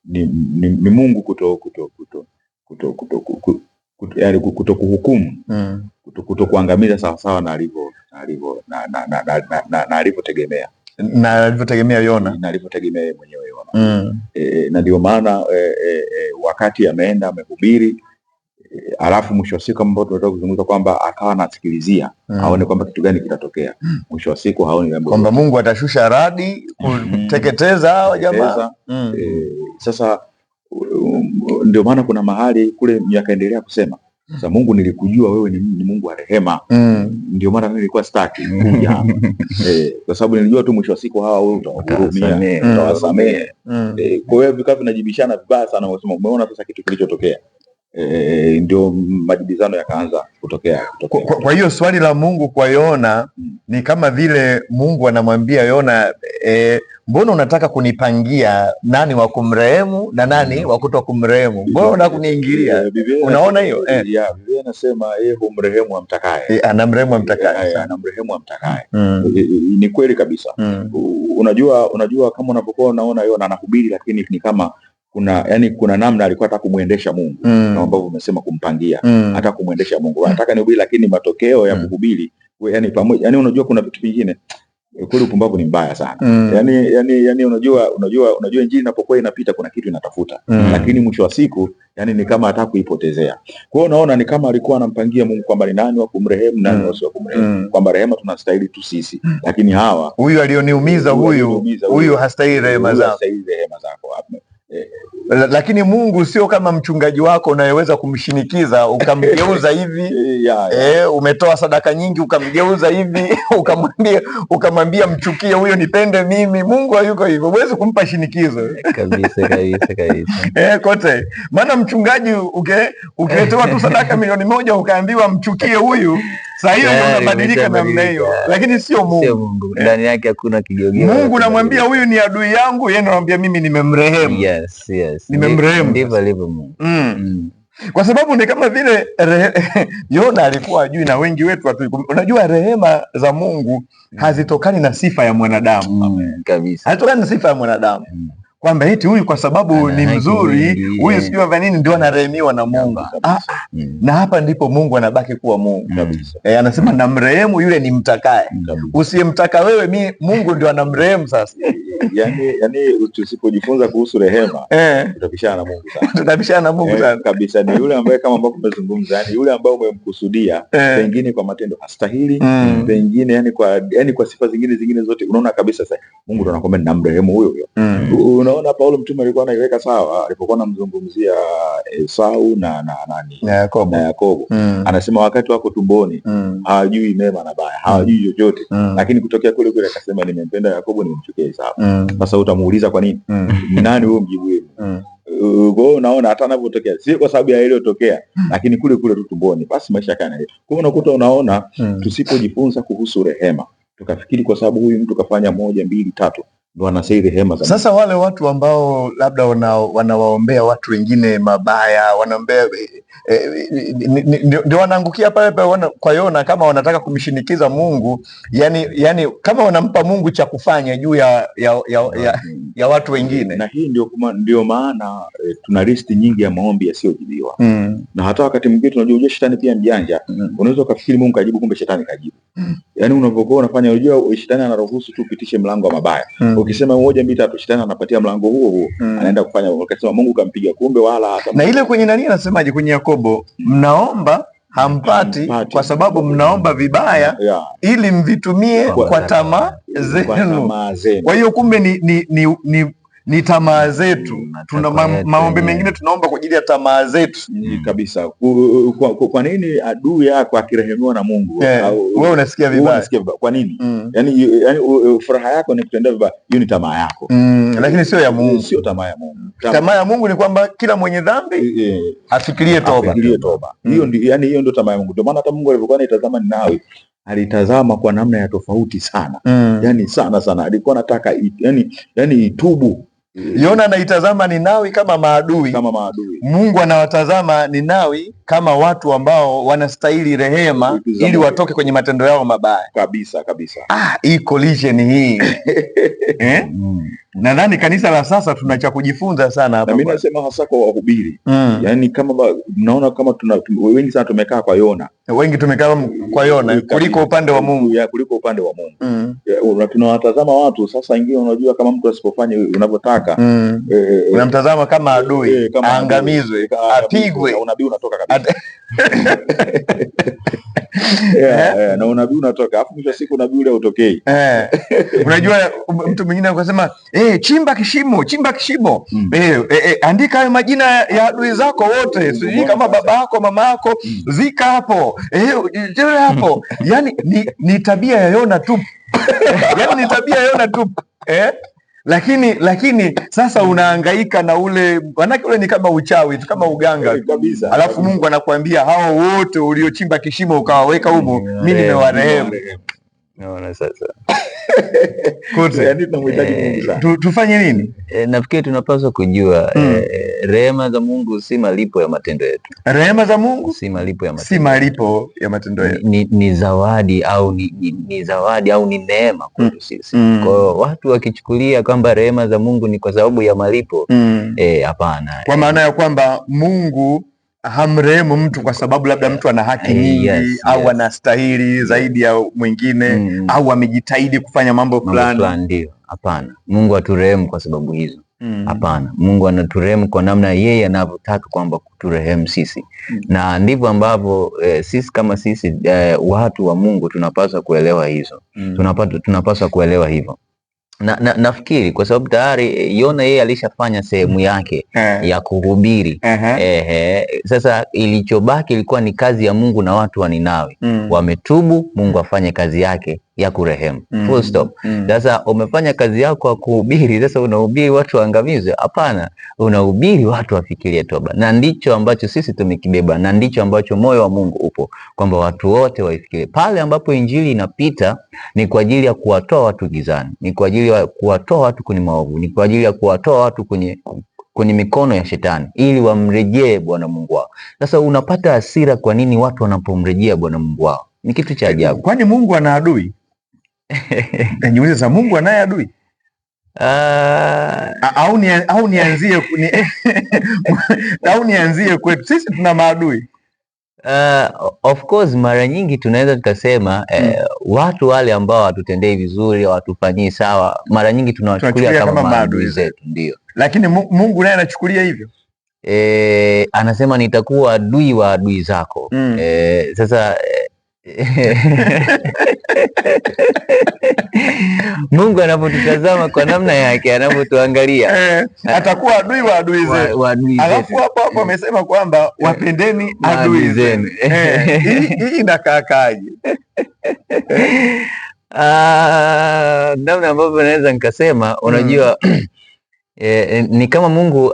Speaker 3: ni Mungu kuto kuhukumu, kuto kuangamiza sawasawa na alivyotegemea Yona, na alivyotegemea mwenyewe Yona. Na ndio maana wakati ameenda amehubiri, alafu mwisho wa siku ambao tunataka kuzungumza kwamba akawa anasikilizia aone kwamba kitu gani kitatokea. Mwisho wa siku haoni
Speaker 1: kwamba Mungu atashusha radi kuteketeza hao jamaa.
Speaker 3: Sasa ndio maana kuna mahali kule yakaendelea kusema, sasa Mungu, nilikujua wewe ni Mungu wa rehema. Ndio maana mimi nilikuwa sitaki kuja kwa sababu nilijua tu mwisho wa siku hawa wewe utawahurumia, utawasamehe. Kwa hiyo vikao vinajibishana vibaya sana, wasema umeona sasa kitu kilichotokea. Ndio majibizano yakaanza kutokea.
Speaker 1: Kwa hiyo swali la Mungu kwa Yona ni kama vile Mungu anamwambia Yona, mbona unataka kunipangia nani wa kumrehemu na nani wa kutokumrehemu? Mbona unataka kuniingilia? Unaona hiyo?
Speaker 3: Biblia inasema humrehemu amtakaye.
Speaker 1: Anamrehemu amtakaye.
Speaker 3: Anamrehemu amtakaye. Ni kweli kabisa. Unajua kama unapokuwa unaona Yona anahubiri, lakini ni kama kuna namna alikuwa anataka kumuendesha Mungu, kama ambavyo umesema kumpangia, hata kumuendesha Mungu. Anataka nihubiri, lakini matokeo ya kuhubiri pamoja, unajua kuna vitu vingine kweli upumbavu ni mbaya sana. Unajua injili inapokuwa inapita kuna kitu inatafuta, lakini mwisho wa siku ni kama hataka kuipotezea. Kwa hiyo unaona ni kama alikuwa anampangia Mungu kwamba ni nani wa kumrehemu, nani wa kumrehemu, kwamba rehema tunastahili tu sisi, lakini hawa, huyu
Speaker 1: alioniumiza huyu hastahili rehema zako. Lakini Mungu sio kama mchungaji wako unayeweza kumshinikiza ukamgeuza hivi. Umetoa sadaka nyingi ukamgeuza hivi ukamwambia mchukie huyo nipende mimi. Mungu hayuko hivyo, huwezi kumpa shinikizo
Speaker 2: kabisa.
Speaker 1: Kote maana mchungaji ukiletewa tu sadaka milioni 1 ukaambiwa mchukie huyu, saa hiyo ndio unabadilika namna hiyo, lakini sio Mungu.
Speaker 2: Ndani yake hakuna kigeuio.
Speaker 1: Mungu namwambia huyu ni adui yangu, yeye anamwambia mimi nimemrehemu.
Speaker 2: Yes.
Speaker 1: Nimemrehemu.
Speaker 2: Ndivyo alivyo Mungu.
Speaker 1: Kwa sababu ni kama vile Yona alikuwa ajui, na wengi wetu unajua rehema za Mungu hazitokani na sifa ya mwanadamu.
Speaker 2: Kabisa.
Speaker 1: Hazitokani na sifa ya mwanadamu. Kwamba eti huyu kwa sababu ni mzuri, huyu sijui vya nini ndio anarehemiwa na Mungu. Na hapa ndipo Mungu anabaki kuwa Mungu. Anasema namrehemu yule nimtakaye. Usiyemtaka wewe, Mungu ndio anamrehemu sasa.
Speaker 3: Tusipojifunza kuhusu rehema, tutapishana na Mungu sana.
Speaker 1: Tutapishana na Mungu sana
Speaker 3: kabisa. Ni yule ambaye kama ambavyo tumezungumza, yule ambaye umemkusudia, pengine kwa matendo hastahili, pengine kwa sifa zingine zote, unaona kabisa sasa Mungu ndo anakwambia namrehemu huyo. Unaona Paulo mtume alikuwa anaiweka sawa alipokuwa anamzungumzia Esau na Yakobo. Anasema wakati wako tumboni hawajui mema na baya, hawajui chochote, lakini kutokea kule akasema nimempenda Yakobo, nimemchukia Esau. Sasa utamuuliza kwa nini? Nani wewe mjibu wewe? Kwa hiyo unaona hata anapotokea si kwa sababu ya ile iliyotokea, lakini kule tu tumboni, basi maisha kana hiyo. Kwa hiyo unaona tusipojifunza kuhusu rehema, tukafikiri kwa sababu huyu mtu kafanya 1 2 3 ndo anasema rehema za.
Speaker 1: Sasa wale watu ambao labda wanawaombea watu wengine mabaya, wanaombea ndio wanaangukia pale pale kwa Yona, kama wanataka kumshinikiza Mungu, yani kama wanampa Mungu cha kufanya juu ya watu wengine.
Speaker 3: Na hii ndio maana tuna listi nyingi ya maombi yasiyojibiwa. Na hata wakati mwingine tunajua shetani pia mjanja. Unaweza ukafikiri Mungu kajibu, kumbe shetani kajibu. Yani unapokuwa unafanya, unajua shetani anaruhusu tu upitishe mlango wa mabaya. Ukisema 1 2 3, shetani anapatia mlango huo anaenda kufanya. Ukasema Mungu kampiga, kumbe wala hata.
Speaker 1: Na ile kwenye nani anasemaje kwenye Yakobo, mnaomba hampati kwa sababu mnaomba vibaya, ili mvitumie kwa tamaa zenu. Kwa hiyo kumbe ni tamaa zetu. Tuna maombi mengine tunaomba kwa ajili ya tamaa zetu
Speaker 3: kabisa. Kwa nini adui yako akirehemiwa na Mungu
Speaker 1: wewe unasikia vibaya?
Speaker 3: Kwa nini? Yani furaha yako ni kutendea vibaya, hiyo ni tamaa yako.
Speaker 1: Lakini sio ya Mungu,
Speaker 3: sio tamaa ya Mungu.
Speaker 1: Tamaa ya Mungu ni kwamba kila mwenye dhambi afikirie toba.
Speaker 3: Hiyo ndio, yani hiyo ndio tamaa ya Mungu. Ndio maana hata Mungu alivyokuwa anatazama Ninawi, alitazama kwa namna ya tofauti sana. Yani sana alikuwa anataka yani itubu.
Speaker 1: Yona anaitazama Ninawi kama maadui. Mungu anawatazama Ninawi kama watu ambao wanastahili rehema ili watoke kwenye matendo yao mabaya.
Speaker 3: Kabisa.
Speaker 1: Hii collision hii. Nadhani kanisa la sasa tuna cha kujifunza sana hapa.
Speaker 3: Na mimi nasema hasa kwa wahubiri. Yani kama mnaona kama wengi sana tumekaa kwa Yona.
Speaker 1: Wengi tumekaa kwa Yona kuliko upande wa Mungu.
Speaker 3: Kuliko upande wa Mungu. Tunawatazama watu sasa, ingine unajua kama mtu asipofanya unavyotaka,
Speaker 1: unamtazama kama adui, aangamizwe, apigwe.
Speaker 3: Unabii unatoka kabisa. Na unabii unatoka, afu mwisho siku unabii ule utokei.
Speaker 1: Unajua mtu mwingine akasema chimba kishimo, andika hayo majina ya adui zako wote, sijui kama baba yako mama yako, zika hapo hapo. Yani ni tabia ya Yona tu. Yani ni tabia ya Yona tu. Lakini sasa unahangaika na ule, manake ule ni kama uchawi tu, kama uganga
Speaker 3: kabisa.
Speaker 1: Alafu Mungu anakuambia hao wote uliochimba kishimo ukawaweka humo, mimi nimewarehemu.
Speaker 2: Naona sasa.
Speaker 3: Yani tunamhitaji Mungu sana.
Speaker 1: Tufanye nini?
Speaker 2: Nafikiri tunapaswa kujua rehema za Mungu si malipo ya matendo yetu.
Speaker 1: Rehema za Mungu
Speaker 2: si malipo ya matendo yetu.
Speaker 3: Ni zawadi au ni neema kwetu sisi.
Speaker 2: Kwa hiyo watu wakichukulia kwamba rehema za Mungu ni kwa sababu ya malipo, hapana.
Speaker 1: Kwa maana ya kwamba Mungu hamrehemu mtu kwa sababu labda mtu ana haki nyingi, au anastahili zaidi ya mwingine, au amejitahidi kufanya mambo fulani.
Speaker 2: Ndio, hapana. Mungu haturehemu kwa sababu hizo. Hapana. Mungu anaturehemu kwa namna yeye anavyotaka kwamba kuturehemu sisi. Na ndivyo ambavyo sisi kama sisi watu wa Mungu tunapaswa kuelewa hizo. Tunapaswa kuelewa hivyo. Nafikiri kwa sababu tayari Yona yeye alishafanya sehemu yake ya kuhubiri. Sasa ilichobaki ilikuwa ni kazi ya Mungu na watu wa Ninawi. Wametubu, Mungu afanye kazi yake ya kurehemu. Full stop. Sasa umefanya kazi yako ya kuhubiri, sasa unahubiri watu waangamizwe? Hapana, unahubiri watu wafikirie toba. Na ndicho ambacho sisi tumekibeba, na ndicho ambacho moyo wa Mungu upo, kwamba watu wote waifikirie. Pale ambapo injili inapita ni kwa ajili ya kuwatoa watu gizani, ni kwa ajili ya kuwatoa watu kwenye maovu, ni kwa ajili ya kuwatoa watu kwenye mikono ya shetani, ili wamrejee Bwana Mungu wao. Sasa unapata hasira kwa nini watu wanapomrejea Bwana Mungu wao? Ni kitu cha ajabu.
Speaker 1: Kwani Mungu ana adui? Niulize sasa, Mungu anaye adui? Au nianzie kwetu sisi tuna maadui?
Speaker 2: Of course mara nyingi tunaweza tukasema watu wale ambao hatutendei vizuri, hawatufanyii sawa, mara nyingi tunawachukulia kama maadui zetu. Ndio.
Speaker 1: Lakini Mungu naye anachukulia hivyo.
Speaker 2: Anasema nitakuwa adui wa adui zako. Sasa Mungu anapotutazama kwa namna yake, anapotuangalia
Speaker 1: atakuwa adui wa adui zetu. Alafu hapo amesema kwamba wapendeni adui zenu. Hii inakaakaje?
Speaker 2: Namna ambavyo naweza nikasema, unajua ni kama Mungu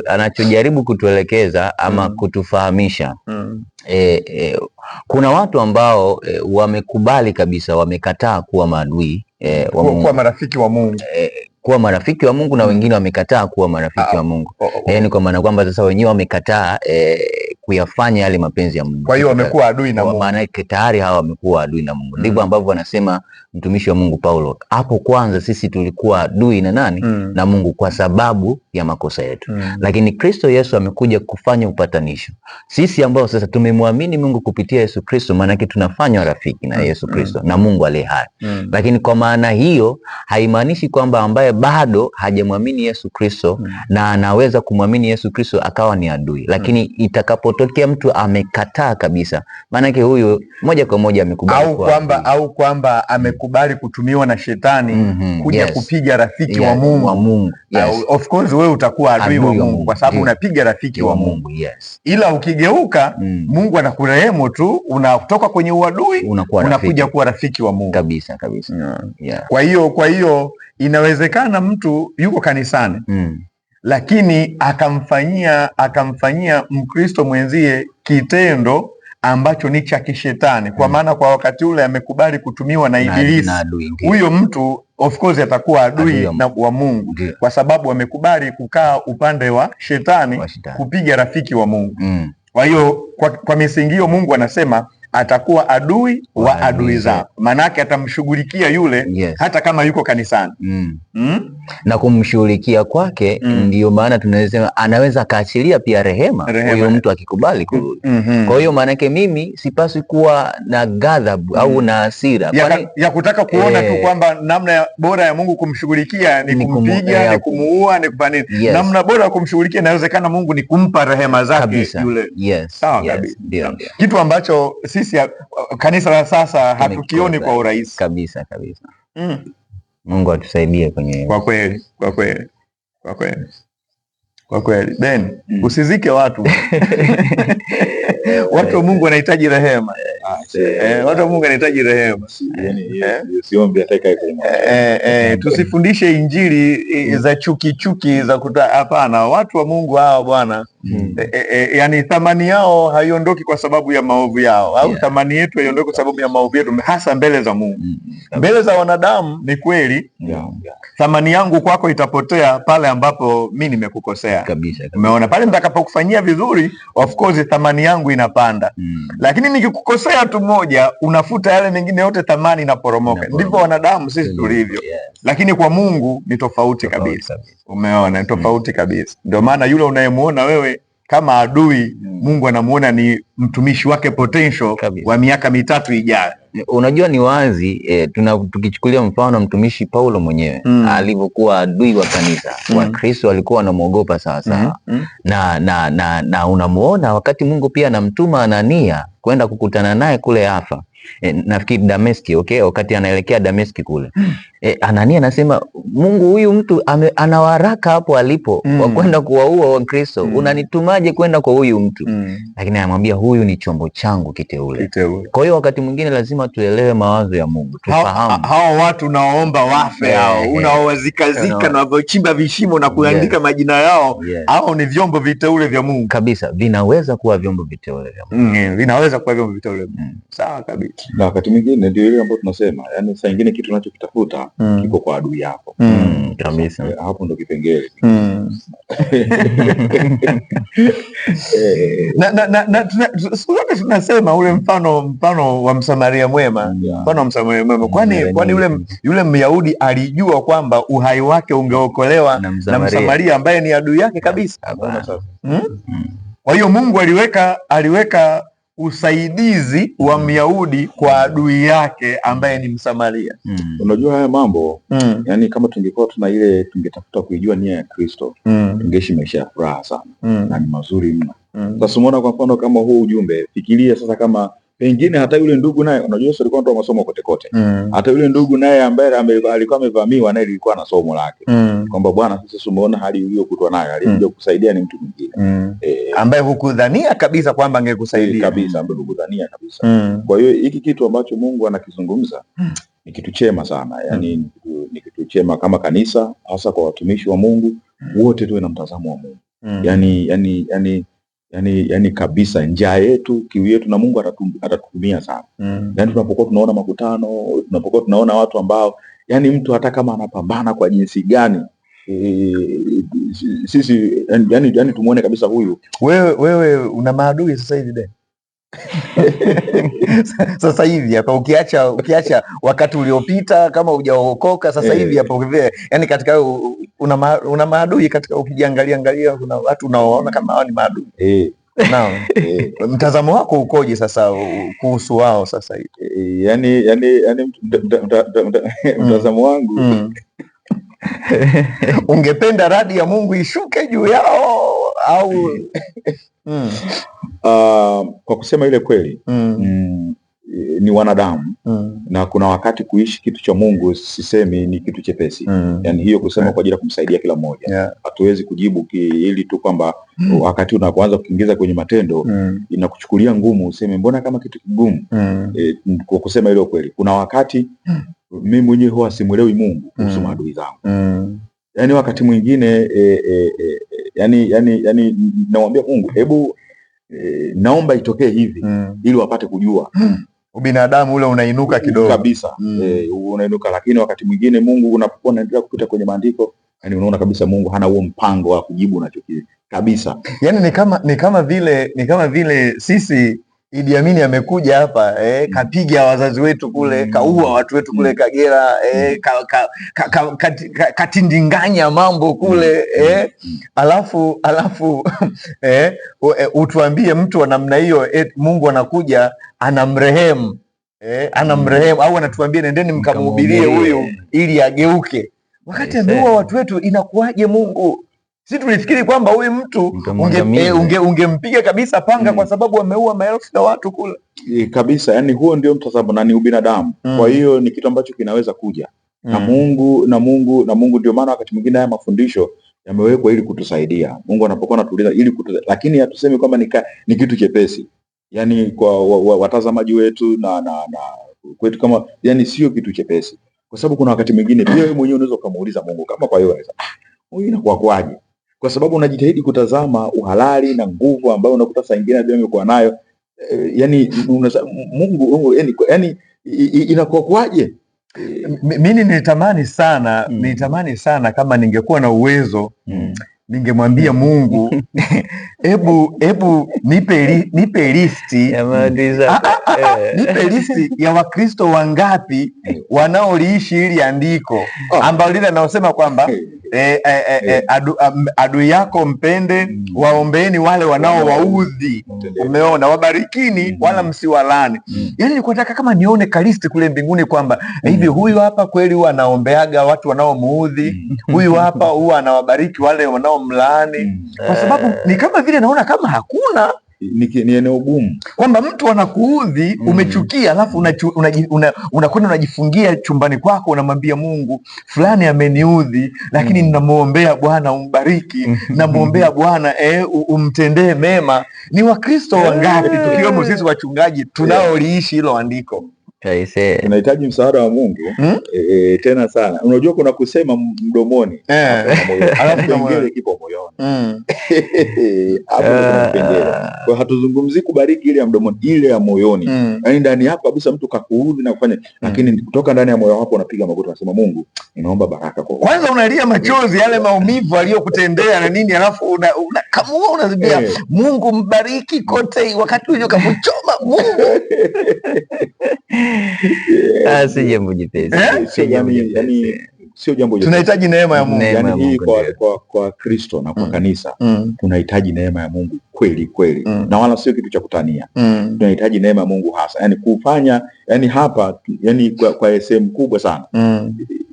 Speaker 2: anachojaribu kutuelekeza ama kutufahamisha. Kuna watu ambao wamekubali kabisa, wamekataa kuwa maadui wa Mungu,
Speaker 1: kuwa marafiki wa Mungu,
Speaker 2: kuwa marafiki wa Mungu, na wengine wamekataa kuwa marafiki wa Mungu. Ni kwa maana kwamba sasa wenyewe wamekataa kuyafanya yale mapenzi ya Mungu.
Speaker 1: Kwa hiyo wamekuwa adui na Mungu.
Speaker 2: Maana yake tayari hawa wamekuwa adui na Mungu. Ndivyo ambavyo anasema mtumishi wa Mungu Paulo. Hapo kwanza sisi tulikuwa adui na nani? Na Mungu, kwa sababu ya makosa yetu. Lakini Kristo Yesu amekuja kufanya upatanisho. Sisi ambao sasa tumemwamini Mungu kupitia Yesu Kristo, maana yake tunafanywa rafiki na Yesu Kristo na Mungu aliye hai. Lakini kwa maana hiyo haimaanishi kwamba ambaye bado hajamwamini Yesu Kristo na anaweza kumwamini Yesu Kristo akawa ni adui. Lakini itakapotokea mtu amekataa kabisa, maana yake huyo moja kwa moja amekubali
Speaker 1: au kwamba amekubali kutumiwa na shetani kuja kupiga rafiki wa Mungu. Of course wewe utakuwa adui wa Mungu kwa sababu unapiga rafiki wa Mungu. Ila ukigeuka Mungu anakurehemu tu, unatoka kwenye uadui unakuja kuwa rafiki wa Mungu
Speaker 2: kabisa.
Speaker 1: Kwa hiyo inawezekana mtu yuko kanisani lakini akamfanyia Mkristo mwenzie kitendo ambacho ni cha kishetani, kwa maana kwa wakati ule amekubali kutumiwa na Ibilisi. Huyo mtu of course atakuwa adui wa Mungu kwa sababu amekubali kukaa upande wa shetani, kupiga rafiki wa Mungu. Kwa hiyo kwa misingi hiyo Mungu anasema atakuwa adui wa adui zao. Manake atamshughulikia yule hata kama yuko kanisani.
Speaker 2: Na kumshughulikia kwake ndiyo maana tunasema anaweza kaachilia pia rehema huyo mtu akikubali kurudi. Kwa hiyo maanake mimi sipaswi kuwa na ghadhabu au na hasira
Speaker 1: ya kutaka kuona tu kwamba namna bora ya Mungu kumshughulikia ni kumpiga, ni kumuua, ni kufanya nini. Namna bora ya kumshughulikia inawezekana Mungu ni kumpa rehema zake yule. Sawa kabisa. Kitu ambacho sisi kanisa la sasa hatukioni kwa urahisi
Speaker 2: kabisa. Mungu atusaidie kwenye
Speaker 1: kwa kweli. Ben, usizike watu. Watu wa Mungu wanahitaji rehema. Watu wa Mungu wanahitaji rehema. Tusifundishe injili za chuki za hapana. Watu wa Mungu hawa bwana, yani thamani yao haiondoki kwa sababu ya maovu yao, au thamani yetu haiondoki kwa sababu ya maovu yetu, hasa mbele za Mungu. Mbele za wanadamu ni kweli thamani yangu kwako itapotea pale ambapo mimi nimekukosea
Speaker 2: kabisa.
Speaker 1: Umeona, pale nitakapokufanyia vizuri, of course thamani yangu inapanda. Lakini nikikukosea tu moja, unafuta yale mengine yote, thamani inaporomoka. Ndivyo wanadamu sisi tulivyo. Lakini kwa Mungu ni tofauti kabisa. Umeona, ni tofauti kabisa. Ndio maana yule unayemuona wewe kama adui, Mungu anamuona ni mtumishi wake potential wa miaka 3 ijayo.
Speaker 2: Unajua ni wazi tukichukulia mfano mtumishi Paulo mwenyewe alivyokuwa adui wa kanisa, Wakristo walikuwa wanamwogopa sawa. Na unamuona wakati Mungu pia anamtuma Anania kwenda kukutana naye kule Yafa. Nafikiri Dameski, wakati anaelekea Dameski kule. Anania anasema Mungu, huyu mtu ana waraka hapo alipo wa kwenda kuwaua Wakristo. Unanitumaje kwenda kwa huyu mtu? Lakini anamwambia huyu ni chombo changu kiteule. Kwa hiyo wakati mwingine lazima tuelewe mawazo ya Mungu. Tufahamu
Speaker 1: hao watu unaoomba wafe hao, unaowazikazika na wavochimba vishimo na kuandika majina yao, hao ni vyombo viteule vya Mungu kabisa.
Speaker 2: Vinaweza kuwa vyombo viteule vya Mungu.
Speaker 1: Vinaweza kuwa vyombo viteule vya Mungu. Sawa kabisa.
Speaker 3: Na wakati mwingine ndio ile ambayo tunasema, yani saa nyingine kitu unachokitafuta kiko kwa adui yako.
Speaker 2: Kabisa.
Speaker 3: Hapo ndo kipengele.
Speaker 1: Siku zote tunasema ule mfano wa Msamaria mwema. Mfano wa Msamaria mwema. Kwani yule Myahudi alijua kwamba uhai wake ungeokolewa na Msamaria ambaye ni adui yake kabisa. Kwa hiyo Mungu aliweka usaidizi wa Myahudi kwa adui yake ambaye ni Msamaria.
Speaker 3: Unajua haya mambo, yani kama tungetafuta kuijua nia ya Kristo, tungeishi maisha ya furaha sana na ni mazuri mno. Sasa umeona kwa mfano kama huu ujumbe, fikiria sasa kama pengine hata yule ndugu naye, unajua Yesu alikuwa anatoa masomo kote. Hata yule ndugu naye ambaye alikuwa amevamiwa naye alikuwa na somo lake. Kwamba Bwana, sasa umeona hali uliyokutwa nayo, alikuja kusaidia ni mtu mwingine.
Speaker 1: Ambaye hukudhania kabisa kwamba angekusaidia
Speaker 3: kabisa, ambaye hukudhania kabisa. Kwa hiyo hiki kitu ambacho Mungu anakizungumza ni kitu chema sana. Yaani ni kitu chema kama kanisa, hasa kwa watumishi wa Mungu, wote tuwe na mtazamo wa Mungu. Yani kabisa njaa yetu, kiu yetu na Mungu atatutumia sana. Yani tunapokuwa tunaona makutano, tunapokuwa tunaona watu ambao yani mtu hata kama anapambana kwa jinsi gani, sisi yani tumuone kabisa huyu.
Speaker 1: Wewe una maadui sasa hivi de sasa hivi hapa ukiacha wakati uliopita kama hujaokoka sasa hivi hapa yani katika una maadui katika, ukijiangalia kuna watu unaoona kama hao ni maadui Naam. Mtazamo wako ukoje sasa kuhusu wao sasa hivi?
Speaker 3: Yani mtazamo wangu
Speaker 1: ungependa radi ya Mungu ishuke juu yao au
Speaker 3: kwa kusema ile kweli ni wanadamu na kuna wakati kuishi kitu cha Mungu sisemi ni kitu chepesi yani hiyo kusema kwa ajili ya kumsaidia kila mmoja hatuwezi kujibu ili tu kwamba wakati unapoanza kuingiza kwenye matendo inakuchukulia ngumu useme mbona kama kitu kigumu kwa kusema ile kweli kuna wakati mimi mwenyewe huwa simuelewi Mungu kuhusu maadui zangu yani wakati mwingine yani namwambia Mungu hebu naomba itokee hivi ili wapate kujua
Speaker 1: ubinadamu ule unainuka kidogo
Speaker 3: kabisa unainuka, lakini wakati mwingine Mungu unapokuwa unaendelea kupita kwenye maandiko yani unaona kabisa Mungu hana huo mpango wa kujibu unachokile kabisa.
Speaker 1: Yani ni kama vile sisi Idi Amin amekuja hapa kapiga wazazi wetu kule kaua watu wetu kule Kagera katindinganya mambo kule alafu utuambie mtu wa namna hiyo Mungu anakuja anamrehemu au anatuambia nendeni mkamhubirie huyu ili ageuke, wakati ameua watu wetu. Inakuwaje Mungu? Sisi tulifikiri kwamba huyu mtu ungempiga kabisa panga kwa sababu ameua maelfu ya watu kule.
Speaker 3: Kabisa, yani huo ndio mtazamo na ni ubinadamu. Kwa hiyo ni kitu ambacho kinaweza kuja na Mungu ndio maana wakati mwingine haya mafundisho yamewekwa ili kutusaidia. Mungu anapokuwa anatuuliza ili lakini hatusemi kwamba ni kitu chepesi. Yani kwa watazamaji wetu na kwetu kama yani sio kitu chepesi. Kwa sababu kuna wakati mwingine pia wewe mwenyewe unaweza kumuuliza Mungu kama kwa hiyo unaweza huyu inakuwa kwaje? Kwa sababu unajitahidi kutazama uhalali na nguvu ambayo unakuta saa nyingine ndio umekuwa nayo yani Mungu yani inakuwa kwaje?
Speaker 1: Mimi nilitamani sana kama ningekuwa na uwezo ningemwambia Mungu hebu nipe listi nipe listi ya Wakristo wangapi wanaoliishi hili andiko ambao lile naosema kwamba adui yako mpende, waombeeni wale wanaowaudhi, umeona, wabarikini wala msiwalani. Yani nikutaka kama nione kalisti kule mbinguni kwamba hivi huyu hapa kweli huwa anaombeaga watu wanaomuudhi, huyu hapa huwa anawabariki wale wanaomlaani, kwa sababu ni kama vile naona kama hakuna
Speaker 3: ni eneo gumu
Speaker 1: kwamba mtu anakuudhi umechukia, alafu unakwenda unajifungia chumbani kwako, unamwambia Mungu fulani ameniudhi, lakini ninamuombea Bwana umbariki, namuombea Bwana umtendee mema. Ni Wakristo wangapi tukiwemo sisi wachungaji tunaoliishi hilo andiko?
Speaker 3: Tunahitaji msaada wa Mungu tena sana. Unajua kuna kusema mdomoni alafu kipengele kipo moyoni. Hapo kuna kipengele. Kwa hatuzungumzi kubariki ile ya mdomoni, ile ya moyoni. Yaani ndani yako kabisa mtu kakuudhi na kufanya, lakini kutoka ndani ya moyo wako unapiga magoti unasema Mungu, ninaomba baraka kwa.
Speaker 1: Kwanza unalia machozi yale maumivu aliyokutendea na nini, alafu kama unazibia Mungu mbariki kote, wakati ule kamchoma Mungu.
Speaker 2: Si jambo jepesi.
Speaker 3: Sio jambo jepesi.
Speaker 1: Tunahitaji neema ya Mungu.
Speaker 3: Yani hii kwa Kristo na kwa kanisa tunahitaji neema ya Mungu kweli kweli. Na wala sio kitu cha kutania. Tunahitaji neema ya Mungu hasa. Yani kufanya yani hapa yani kwa sehemu kubwa sana.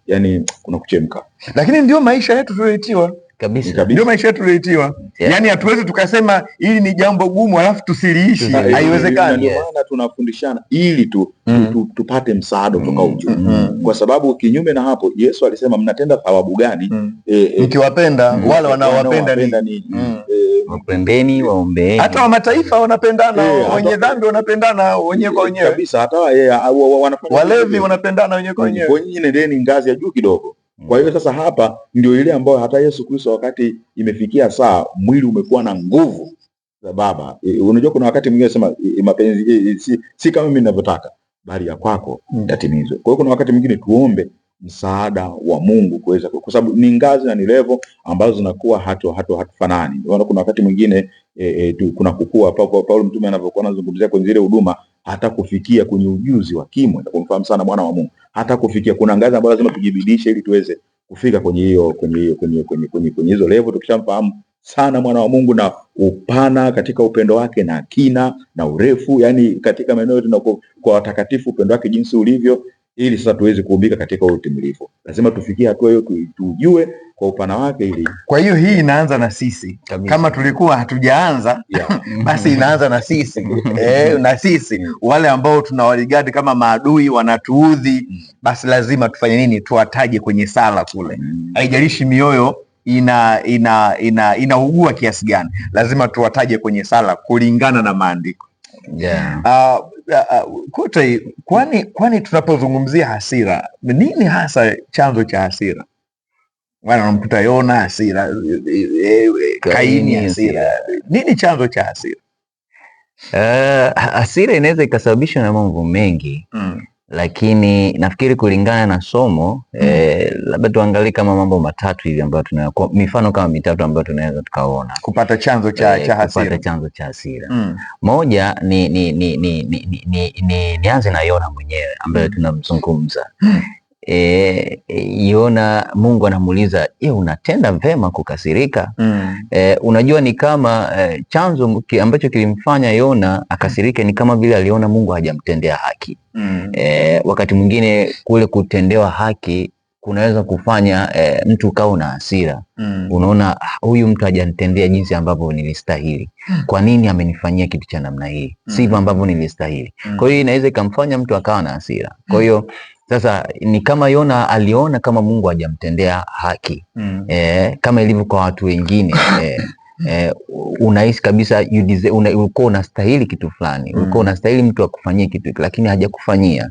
Speaker 3: Yani kuna kuchemka.
Speaker 1: Lakini ndio maisha yetu tulioitiwa.
Speaker 2: Kabisa.
Speaker 1: Ndio maisha yetu tulioitiwa. Yani hatuwezi tukasema hili ni jambo gumu alafu tusiliishi. Haiwezekani.
Speaker 3: Ndio maana tunafundishana ili tupate msaada kutoka juu. Kwa sababu kinyume na hapo Yesu alisema mnatenda thawabu gani
Speaker 1: mkiwapenda wale wanaowapenda
Speaker 3: ni
Speaker 2: wapendeni, waombeeni.
Speaker 1: Hata wa mataifa wanapendana, wenye dhambi wanapendana wenyewe kwa wenyewe.
Speaker 3: Kabisa, hata
Speaker 1: walevi wanapendana wenyewe kwa wenyewe.
Speaker 3: Wenyewe nendeni ngazi ya juu kidogo. Kwa hiyo sasa hapa ndio ile ambayo hata Yesu Kristo wakati imefikia saa mwili umekuwa na nguvu za Baba. Unajua kuna wakati mwingine sema mapenzi si kama mimi ninavyotaka bali ya kwako yatimizwe. Kwa hiyo kuna wakati mwingine tuombe msaada wa Mungu kuweza, kwa sababu ni ngazi na ni level ambazo zinakuwa hatufanani. Ndio kuna wakati mwingine kuna kukua Paulo mtume anavyokuwa anazungumzia kwenye zile huduma, hata kufikia kwenye ujuzi wa kimo na kumfahamu sana mwana wa Mungu, hata kufikia kuna ngazi ambazo lazima tujibidishe ili tuweze kufika kwenye hizo level. Tukishamfahamu sana mwana wa Mungu na upana katika upendo wake na kina na urefu, yani katika maeneo yote na kwa watakatifu upendo wake jinsi ulivyo, ili sasa tuweze kuumbika katika utimilifu, lazima tufikie hatua hiyo, tujue kwa upana wake ili.
Speaker 1: Kwa hiyo hii inaanza na sisi kabisa. Kama tulikuwa hatujaanza basi inaanza na sisi na sisi wale ambao tunawaligadi kama maadui wanatuudhi, basi lazima tufanye nini? Tuwataje kwenye sala kule, haijalishi mioyo inaugua kiasi gani, lazima tuwataje kwenye sala kulingana na maandiko. Kote, kwani tunapozungumzia hasira, nini hasa chanzo cha hasira? Unamkuta Yona hasira, Kaini hasira, nini chanzo cha hasira?
Speaker 2: Hasira inaweza ikasababishwa na mambo mengi lakini nafikiri kulingana na somo labda tuangalie kama mambo matatu hivi ambayo mifano kama mitatu ambayo tunaweza tukaona kupata chanzo cha hasira. Kupata chanzo cha hasira. Moja nianze na Yona mwenyewe ambaye tunamzungumza. Yona, Mungu anamuuliza, unatenda vema kukasirika? Unajua ni kama chanzo ambacho kilimfanya Yona akasirike ni kama vile aliona Mungu hajamtendea haki. Wakati mwingine kule kutendewa haki kunaweza kufanya mtu ukawa na hasira. Unaona, huyu mtu hajanitendea jinsi ambavyo nilistahili. Kwa nini amenifanyia kitu cha namna hii? Sivyo ambavyo nilistahili. Kwa hiyo inaweza ikamfanya mtu akawa na hasira. Kwa hiyo sasa ni kama Yona aliona kama Mungu hajamtendea haki. Kama ilivyo kwa watu wengine, unahisi kabisa ulikuwa unastahili kitu fulani, ulikuwa unastahili mtu akufanyie kitu lakini hajakufanyia.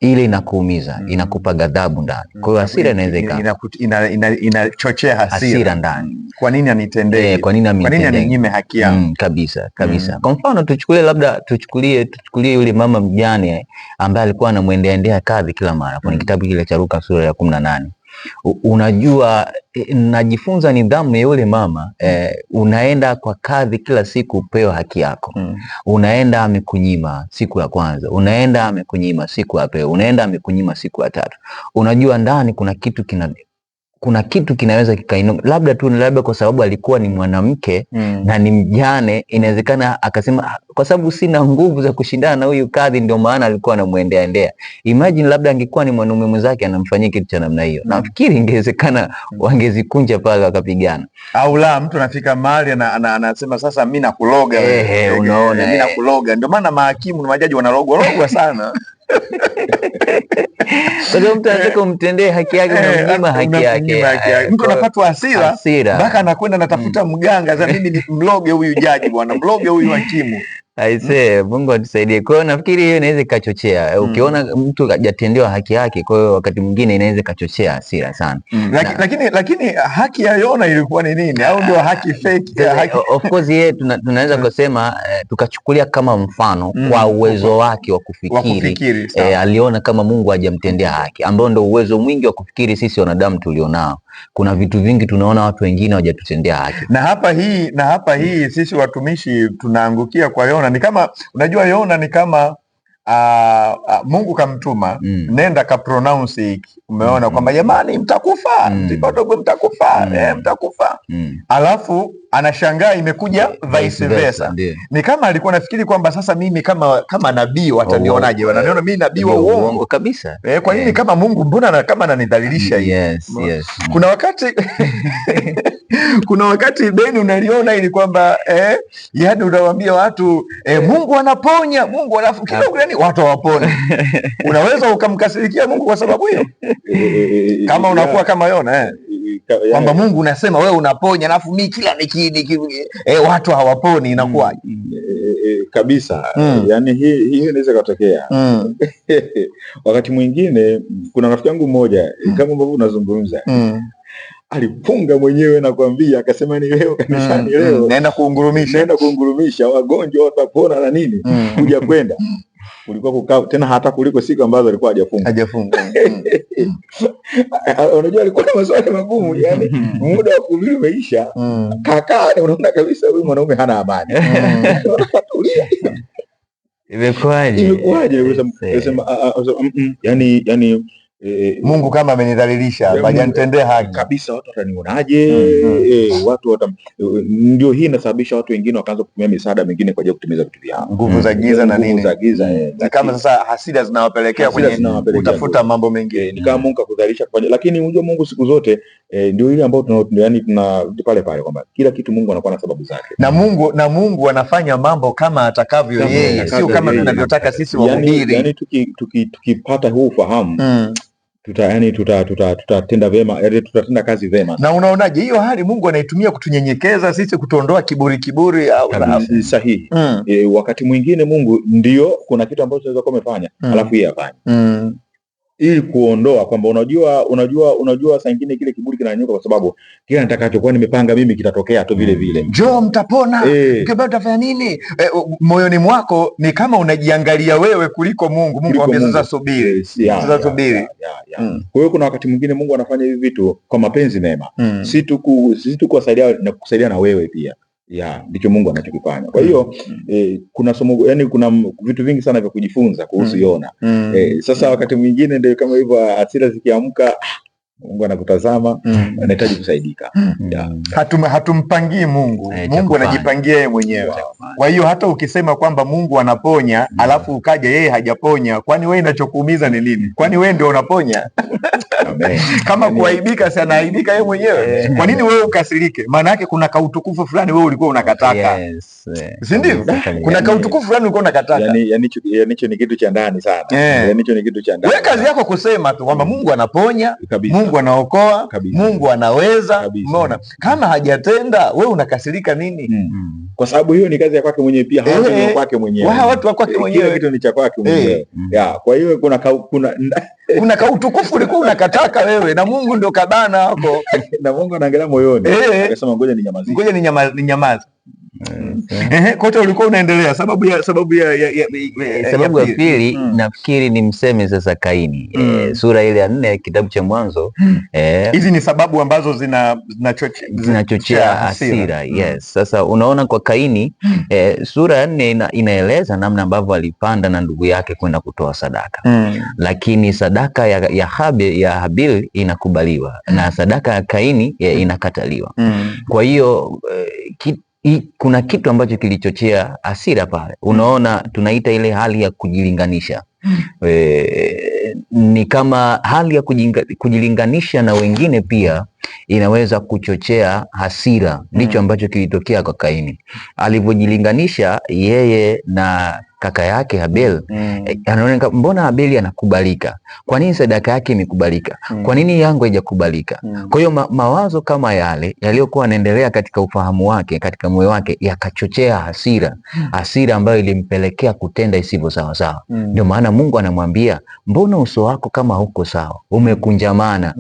Speaker 2: Ile inakuumiza, inakupa ghadhabu ndani. Kwa hiyo hasira inaweza
Speaker 1: inachochea hasira
Speaker 2: ndani.
Speaker 1: Kwa nini anitendee?
Speaker 2: Kwa nini
Speaker 1: aninyime haki yangu?
Speaker 2: Kabisa. Kwa mfano tuchukulie yule mama mjane ambaye alikuwa anamwendeendea kadhi kila mara kwenye kitabu kile cha Luka sura ya 18. Unajua, najifunza nidhamu ya yule mama. Unaenda kwa kadhi kila siku upewe haki yako. Unaenda amekunyima siku ya kwanza, unaenda amekunyima siku ya pili, unaenda amekunyima siku ya tatu. Unajua ndani kuna kitu kinaweza kikainuka, labda kwa sababu alikuwa ni mwanamke na ni mjane. Inawezekana akasema kwa sababu sina nguvu za kushindana na huyu kadhi, ndio maana alikuwa anamwendea. Imagine labda angekuwa ni mwanaume mwenzake anamfanyia kitu cha namna hiyo, nafikiri ingewezekana wangezikunja pale wakapigana.
Speaker 1: Au la, mtu anafika mahali anasema sasa mimi nakuloga wewe.
Speaker 2: Unaona,
Speaker 1: mimi nakuloga. Ndio maana mahakimu na majaji wanalogwa sana.
Speaker 2: Kwa hiyo mtu anataka umtendee haki yake, unamnyima haki yake.
Speaker 1: Mtu anapatwa hasira mpaka anakwenda natafuta mganga, sasa mimi ni mloge huyu jaji bwana, mloge huyu hakimu.
Speaker 2: Aisee, Mungu atusaidie. Kwa hiyo nafikiri hiyo inaweza ikachochea. Ukiona mtu hajatendewa haki yake, kwa hiyo wakati mwingine inaweza ikachochea hasira sana.
Speaker 1: Lakini haki ya Yona ilikuwa ni nini? Au ndio haki fake?
Speaker 2: Of course tunaweza kusema tukachukulia kama mfano kwa uwezo wake wa kufikiri. Aliona kama Mungu hajamtendea haki, ambao ndio uwezo mwingi wa kufikiri sisi wanadamu tulionao. Kuna vitu vingi tunaona watu wengine hawajatutendea haki.
Speaker 1: Na hapa hii sisi watumishi tunaangukia kwa Yona. Ni kama unajua Yona ni kama Mungu kamtuma, nenda ka pronounce hiki. Umeona kwamba jamani mtakufa, mtakufa. Alafu anashangaa imekuja vice versa. Ni kama alikuwa nafikiri kwamba sasa mimi kama nabii watanionaje? Wananiona mimi nabii wa uongo
Speaker 2: kabisa.
Speaker 1: Kwa nini kama Mungu mbona kama ananidhalilisha hivi?
Speaker 2: Yes.
Speaker 1: Kuna wakati Beni unaliona ili kwamba yani unawaambia watu Mungu anaponya, Mungu alafu kidogo yani watu hawapone. Unaweza ukamkasirikia Mungu kwa sababu hiyo? Kama unakuwa kama Yona kwamba Mungu unasema wewe unaponya alafu mimi kila watu hawaponi, inakuwa
Speaker 3: kabisa. Yani hii inaweza kutokea. Wakati mwingine kuna rafiki yangu mmoja kama ambavyo unazungumza, alifunga mwenyewe na kuambia, akasema ni leo kanisani, leo
Speaker 1: naenda kuungurumisha
Speaker 3: wagonjwa watapona na nini, kuja kwenda kulikuwa kukaa tena hata kuliko siku ambazo alikuwa hajafunga. Unajua alikuwa na maswali magumu, yani muda wa kuhubiri umeisha, kakaa unaona kabisa huyu mwanaume hana amani.
Speaker 2: Imekuwaje?
Speaker 3: Unasema yani
Speaker 1: Mungu kama amenidhalilisha, hajanitendea haki
Speaker 3: kabisa, watu watanionaje? Watu ndio hii inasababisha watu wengine wakaanza kutumia misaada mingine kwa ajili ya kutimiza vitu vyao,
Speaker 1: nguvu za giza na nini
Speaker 3: za giza.
Speaker 1: Kama sasa hasira zinawapelekea kwenye kutafuta mambo mengine,
Speaker 3: ni kama Mungu akudhalilisha kufanya. Lakini unajua Mungu siku zote ndio ile ambayo yani tuna pale kwamba kila kitu Mungu anakuwa na sababu zake,
Speaker 1: na Mungu anafanya mambo kama atakavyo yeye, sio kama tunavyotaka sisi wahubiri.
Speaker 3: Yani tukipata huu ufahamu tutatenda vema, tutatenda kazi vema.
Speaker 1: Na unaonaje hiyo hali Mungu anaitumia kutunyenyekeza sisi, kutuondoa kiburi au
Speaker 3: sahihi? Wakati mwingine Mungu ndio kuna kitu ambacho anaweza kuwa amefanya alafu yeye afanye ili kuondoa kwamba unajua saa nyingine kile kiburi kinanyuka kwa sababu kile nitakachokuwa nimepanga mimi kitatokea tu vile vile.
Speaker 1: Njoo mtapona. Ukibao utafanya nini? Moyoni mwako ni kama unajiangalia wewe kuliko Mungu. Mungu anambia sasa subiri. Sasa subiri.
Speaker 3: Kwa hiyo kuna wakati mwingine Mungu anafanya hivi vitu kwa mapenzi mema. Si tu kuwasaidia na kukusaidia na wewe pia. Ndicho Mungu anachokifanya. Kwa hiyo kuna somo, yani kuna vitu vingi sana vya kujifunza kuhusu Yona. Sasa wakati mwingine ndio kama hivyo hasira zikiamka, Mungu anakutazama, anahitaji kusaidika.
Speaker 1: Hatumpangii Mungu. Mungu anajipangia yeye mwenyewe. Kwa hiyo hata ukisema kwamba Mungu anaponya, alafu ukaja yeye hajaponya, kwani wewe inachokuumiza ni nini? Kwani wewe ndio unaponya? Kama kuaibika, si anaaibika yeye mwenyewe. Kwa nini wewe ukasirike? Maana yake kuna kautukufu fulani wewe ulikuwa unakataka. Si ndio? Kuna kautukufu fulani ulikuwa unakataka.
Speaker 3: Yani hicho ni kitu cha ndani sana. Yani hicho ni kitu cha ndani.
Speaker 1: Wewe kazi yako kusema tu kwamba Mungu anaponya, Mungu anaokoa, Mungu anaweza. Umeona? Kama hajatenda, wewe unakasirika nini?
Speaker 3: Kwa sababu hiyo ni kazi ya kwake mwenyewe pia, hawatu ni kwake mwenyewe.
Speaker 1: Watu wa kwake mwenyewe.
Speaker 3: Kile kitu ni cha kwake mwenyewe. Kwa hiyo
Speaker 1: kuna kautukufu ulikuwa unakataka wewe, na Mungu ndio kabana hapo.
Speaker 3: Na Mungu anaangalia moyoni. Akasema ngoja ninyamazie.
Speaker 1: Ngoja ninyamaze. Kote ulikuwa unaendelea. Sababu ya pili
Speaker 2: nafikiri ni mseme sasa Kaini. Sura ile ya 4 kitabu cha Mwanzo.
Speaker 1: Hizi ni sababu ambazo
Speaker 2: zinachochea hasira. Yes. Sasa unaona kwa Kaini, sura ya 4 inaeleza namna ambavyo alipanda na ndugu yake kwenda kutoa sadaka. Lakini sadaka ya Habil inakubaliwa na sadaka ya Kaini inakataliwa. Kwa hiyo kuna kitu ambacho kilichochea hasira pale. Unaona, tunaita ile hali ya kujilinganisha. Ni kama hali ya kujilinganisha na wengine pia inaweza kuchochea hasira. Ndicho ambacho kilitokea kwa Kaini. Alivyojilinganisha yeye na kaka yake Habel, anaona mbona Habeli anakubalika? Kwa nini sadaka yake imekubalika? Kwa nini yangu haijakubalika? Kwa hiyo mawazo kama yale yaliyokuwa yanaendelea katika ufahamu wake, katika moyo wake, yakchochea hasira. Hasira ambayo ilimpelekea kutenda isivyo sawa sawa. Ndio maana Mungu anamwambia, mbona uso wako kama huko sawa? Umekunjamana.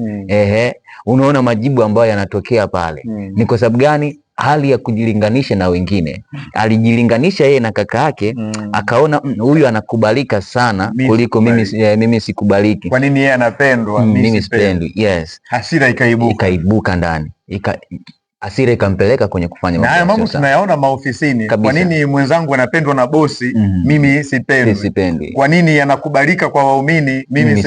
Speaker 2: Unaona majibu ambayo yanatokea pale. Ni kwa sababu gani? Hali ya kujilinganisha na wengine. Alijilinganisha yeye na kaka yake, akaona huyu anakubalika sana kuliko mimi sikubaliki.
Speaker 1: Kwa nini yeye anapendwa,
Speaker 2: mimi sipendwi? Yes.
Speaker 1: Hasira
Speaker 2: ikaibuka ndani. Hasira ikampeleka kwenye kufanya
Speaker 1: mambo tunayaona maofisini. Kwa nini mwenzangu anapendwa na bosi, mimi sipendwi? Kwa nini anakubalika kwa waumini, mimi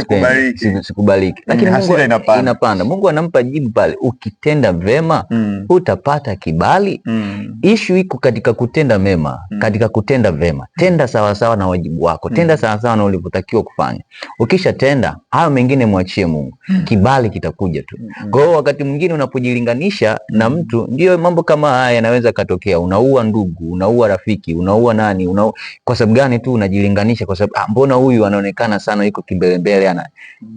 Speaker 1: sikubaliki?
Speaker 2: Lakini Mungu inapanda. Mungu anampa jibu pale, ukitenda vema utapata kibali. Issue iko katika kutenda mema, katika kutenda vema. Tenda sawa sawa na wajibu wako, tenda sawa sawa na ulivyotakiwa kufanya. Ukishatenda, hayo mengine mwachie Mungu. Kibali kitakuja tu. Kwa hiyo wakati mwingine unapojilinganisha na mtu, ndio mambo kama haya yanaweza katokea. Unaua ndugu, unaua rafiki, unaua nani, kwa sababu gani tu unajilinganisha? Kwa sababu mbona huyu anaonekana sana yuko kimbelembele,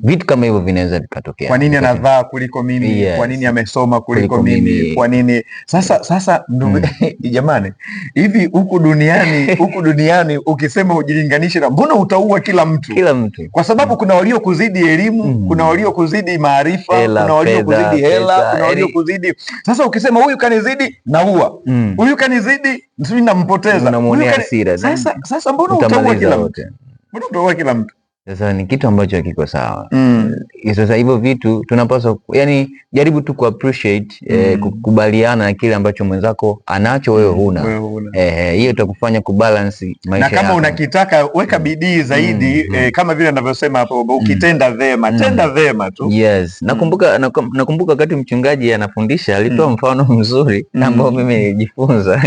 Speaker 2: vitu kama hivyo vinaweza vikatokea.
Speaker 1: Kwa nini anavaa kuliko mimi? Yes. Kwa nini amesoma kuliko mimi? Kwa nini? Sasa jamani, hivi huku duniani ukisema ujilinganishe na, mbona utaua kila mtu? Kwa sababu kuna walio kuzidi elimu, kuna walio kuzidi maarifa, kuna walio kuzidi hela, kuna walio kuzidi. Sasa ukisema huyu kanizidi naua, huyu kanizidi nampoteza,
Speaker 2: unamuonea hasira.
Speaker 1: Sasa mbona utaua kila mtu? Mbona utaua kila mtu?
Speaker 2: Sasa ni kitu ambacho hakiko sawa. Sasa hivyo vitu tunapaswa yani jaribu tu ku appreciate kukubaliana na kile ambacho mwenzako anacho wewe huna. Hiyo itakufanya kubalance maisha yako.
Speaker 1: Na kama unakitaka weka bidii zaidi kama vile anavyosema hapo ukitenda vema, tenda vema tu.
Speaker 2: Yes. Nakumbuka wakati mchungaji anafundisha alitoa mfano mzuri ambao mimi nilijifunza.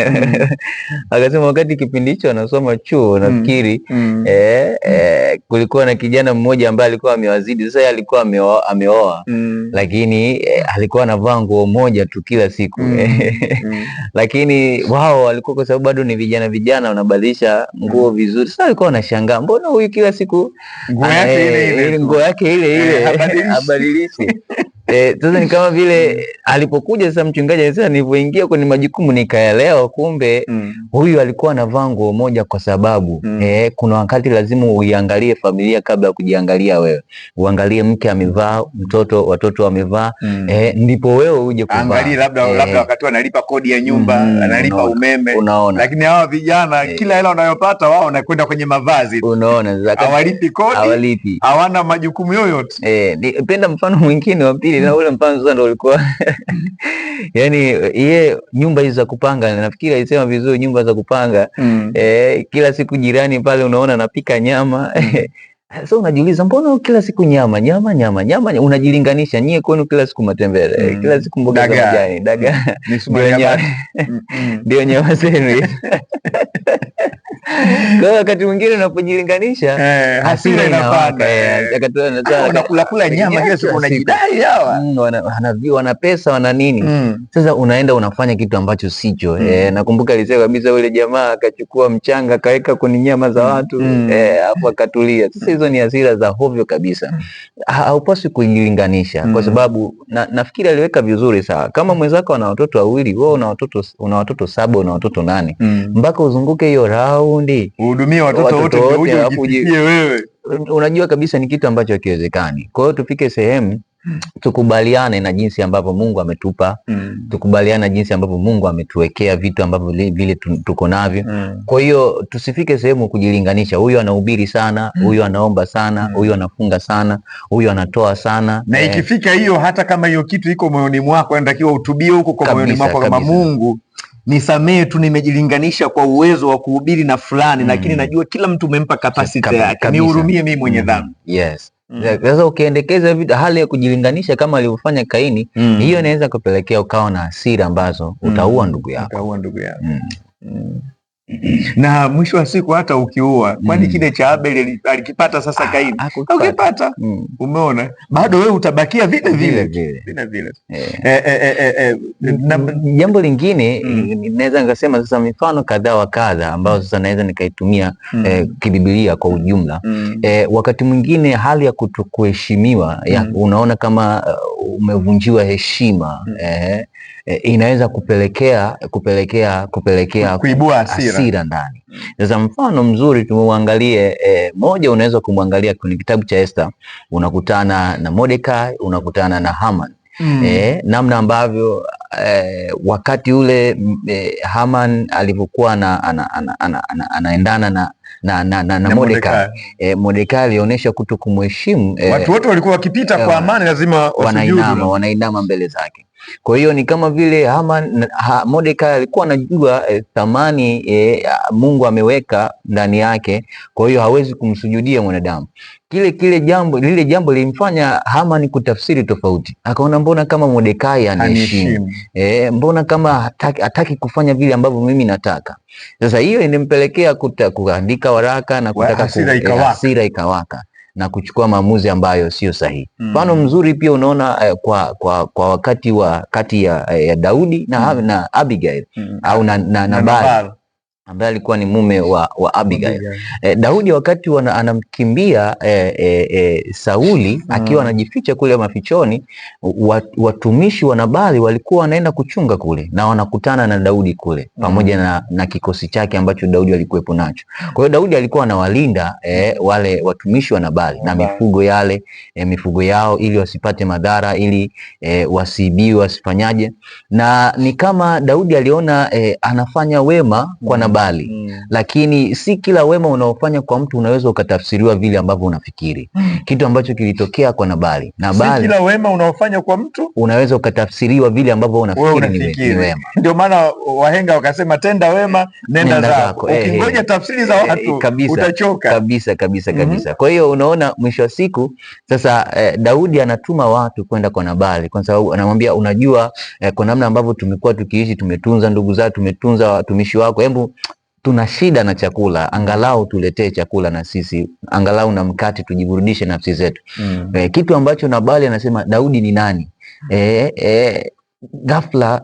Speaker 2: Akasema wakati kipindi hicho anasoma chuo nafikiri kulikuwa na kijana mmoja ambaye alikuwa amewazidi. Sasa yeye alikuwa ameoa lakini alikuwa anavaa nguo moja tu kila siku lakini wao walikuwa kwa sababu bado ni vijana wanabadilisha nguo vizuri. Sasa alikuwa anashangaa mbona huyu kila siku nguo yake ile habadilishi. Sasa ni kama vile alipokuja sasa mchungaji anasema nilipoingia kwenye majukumu nikaelewa kumbe huyu alikuwa anavaa nguo moja kwa sababu kuna wakati lazima uiangalie familia kabla ya kujiangalia wewe. Uangalie mke amevaa, watoto wamevaa, ndipo wewe uje kuvaa.
Speaker 1: Angalia labda wakati analipa kodi ya nyumba, analipa umeme.
Speaker 2: Unaona.
Speaker 1: Lakini hawa vijana kila hela wanayopata wao wanakwenda kwenye mavazi.
Speaker 2: Unaona.
Speaker 1: Hawalipi kodi, hawana majukumu yoyote.
Speaker 2: Nipenda mfano mwingine wa pili na ule mfano sasa ndio ulikuwa yani yeye nyumba hizo za kupanga nafikiri alisema vizuri nyumba za kupanga kila siku jirani pale unaona anapika nyama so unajiuliza mbona kila siku nyama unajilinganisha nyie kwenu kila siku matembele kila siku mboga za majani dagaa ndio nyama zenu. Kwa wakati mwingine unapojilinganisha hasira inapanda.
Speaker 1: Unakula nyama kila siku unajidai hawa.
Speaker 2: Wana pesa wana nini. Sasa unaenda unafanya kitu ambacho sicho. Nakumbuka alisema kabisa yule jamaa akachukua mchanga akaweka kwenye nyama za watu hapo akatulia. Sasa hizo ni hasira za hovyo kabisa. Haupaswi kujilinganisha kwa sababu nafikiri aliweka vizuri sawa. Kama mwenzako ana watoto wawili, wewe una watoto 7, una watoto 8. Mpaka uzunguke hiyo raundi
Speaker 1: uhudumie watoto wote ujifikie wewe.
Speaker 2: Unajua kabisa ni kitu ambacho hakiwezekani. Kwa hiyo tufike sehemu tukubaliane na jinsi ambavyo Mungu ametupa, tukubaliane na jinsi ambavyo Mungu ametuwekea vitu ambavyo vile tuko navyo. Kwa hiyo tusifike sehemu kujilinganisha, huyu anahubiri sana, huyu anaomba sana, huyu anafunga sana, huyu anatoa sana.
Speaker 1: Na ikifika hiyo hata kama hiyo kitu iko moyoni mwako unatakiwa utubie huko kwa moyoni mwako kama Mungu nisamee tu nimejilinganisha kwa uwezo wa kuhubiri na fulani lakini najua kila mtu umempa capacity yake. Nihurumie mimi mwenye dhambi.
Speaker 2: Yes. Sasa ukiendekeza hali ya kujilinganisha kama alivyofanya Kaini, hiyo inaweza kupelekea ukawa na hasira ambazo utaua ndugu yako.
Speaker 1: Na mwisho wa siku hata ukiua kwani kile cha Abel alikipata sasa Kaini ukipata umeona bado wewe utabakia vile.
Speaker 2: Jambo lingine naweza nikasema sasa mifano kadha wa kadha ambayo sasa naweza nikaitumia kibibilia kwa ujumla. Wakati mwingine hali ya kutokuheshimiwa unaona kama umevunjiwa heshima inaweza kupelekea
Speaker 1: kuibua
Speaker 2: hasira ndani. Sasa mfano mzuri tumeuangalie, moja unaweza kumwangalia kwenye kitabu cha Esther, unakutana na Mordekai, unakutana na Haman. Namna ambavyo wakati ule Haman alivyokuwa anaendana na Mordekai, Mordekai alionyesha kuto kumheshimu.
Speaker 1: Watu wote walikuwa wakipita kwa amani lazima
Speaker 2: wanainama mbele zake. Kwa hiyo ni kama vile Mordekai alikuwa anajua thamani Mungu ameweka ndani yake, kwa hiyo hawezi kumsujudia mwanadamu. Lile jambo lilimfanya Haman kutafsiri tofauti. Akaona mbona kama Mordekai anaheshimu, mbona kama hataki kufanya vile ambavyo mimi nataka. Sasa hiyo inampelekea kuandika waraka na kutaka hasira ikawaka na kuchukua maamuzi ambayo sio sahihi. Mfano mzuri pia unaona kwa wakati wa kati ya Daudi na Abigail au na Nabali ambaye alikuwa ni mume wa Abigail. Daudi wakati anamkimbia Sauli akiwa anajificha kule mafichoni, watumishi wa Nabali walikuwa wanaenda kuchunga kule na wanakutana na Daudi kule pamoja na kikosi chake ambacho Daudi alikuwepo nacho. Kwa hiyo Daudi alikuwa anawalinda wale watumishi wa Nabali na mifugo yao ili wasipate madhara, ili wasiibiwe, wasifanyaje. Na ni kama Daudi aliona anafanya wema kwa Nabali Nabali. Lakini si kila wema unaofanya kwa mtu unaweza ukatafsiriwa vile ambavyo unafikiri. Kitu ambacho kilitokea kwa Nabali.
Speaker 1: Si kila wema unaofanya kwa mtu
Speaker 2: unaweza ukatafsiriwa vile ambavyo unafikiri ni wema.
Speaker 1: Ndio maana wahenga wakasema tenda wema nenda zako. Ukingoja tafsiri za watu utachoka.
Speaker 2: Kabisa. Kwa hiyo unaona mwisho wa siku sasa Daudi anatuma watu kwenda kwa Nabali kwa sababu anamwambia unajua kwa namna ambavyo tumekuwa tukiishi, tumetunza ndugu zao, tumetunza watumishi wako, hebu tuna shida na chakula, angalau tuletee chakula na sisi, angalau na mkate tujiburudishe nafsi zetu. Kitu ambacho Nabali anasema Daudi ni nani? Ghafla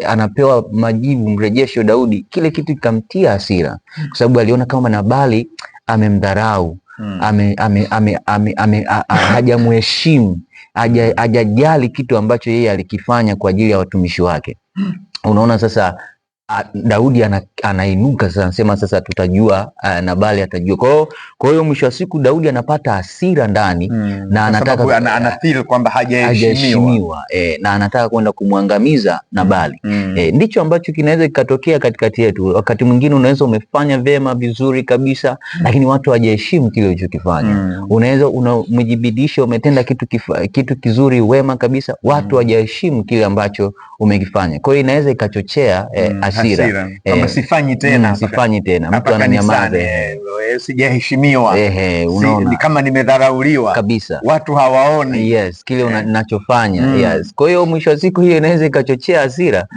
Speaker 2: anapewa majibu mrejesho Daudi, kile kitu kikamtia hasira kwa sababu aliona kama Nabali amemdharau, hajamheshimu, hajajali kitu ambacho yeye alikifanya kwa ajili ya watumishi wake. Unaona sasa Daudi anainuka sasa, anasema sasa tutajua, Nabali atajua. Kwa hiyo mwisho wa siku Daudi anapata hasira ndani na anataka
Speaker 1: anafeel kwamba hajaheshimiwa
Speaker 2: na anataka kwenda kumwangamiza Nabali. Ndicho ambacho kinaweza kikatokea katikati yetu. Wakati mwingine unaweza umefanya vema vizuri kabisa, lakini watu hawajaheshimu kile ulichokifanya. Unaweza umejibidisha, umetenda kitu kizuri, wema kabisa, watu hawajaheshimu kile ambacho umekifanya. Kwa hiyo inaweza ikachochea hasira.
Speaker 1: Kama sifanyi tena,
Speaker 2: mtu ananyamaza,
Speaker 1: sijaheshimiwa, ni kama nimedharauliwa
Speaker 2: kabisa,
Speaker 1: watu hawaoni
Speaker 2: kile ninachofanya. Kwa hiyo mwisho wa siku hiyo inaweza ikachochea hasira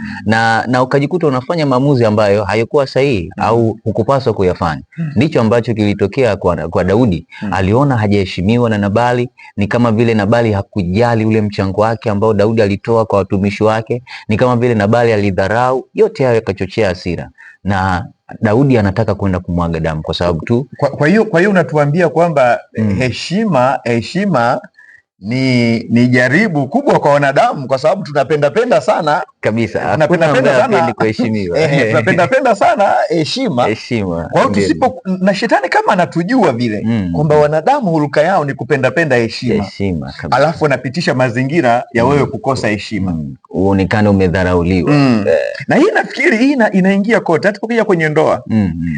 Speaker 2: na ukajikuta unafanya maamuzi ambayo hayakuwa sahihi au hukupaswa kuyafanya. Ndicho ambacho kilitokea kwa Daudi. Aliona hajaheshimiwa na Nabali, ni kama vile Nabali hakujali ule mchango wake ambao Daudi alitoa kwa watumishi wake, ni kama vile Nabali alidharau. Yote hayo yakachochea hasira na Daudi anataka kwenda kumwaga damu kwa sababu tu.
Speaker 1: Kwa hiyo unatuambia kwamba heshima ni jaribu kubwa kwa wanadamu, kwa sababu tunapenda sana
Speaker 2: kabisa, tunapenda kuheshimiwa.
Speaker 1: Tunapenda sana heshima. Kwa hiyo tusipo, na shetani kama anatujua vile kwamba wanadamu huruka yao ni kupenda heshima, alafu anapitisha mazingira ya wewe kukosa heshima,
Speaker 2: uonekane umedharauliwa.
Speaker 1: Na hii nafikiri hii inaingia kote, hata tukija kwenye ndoa.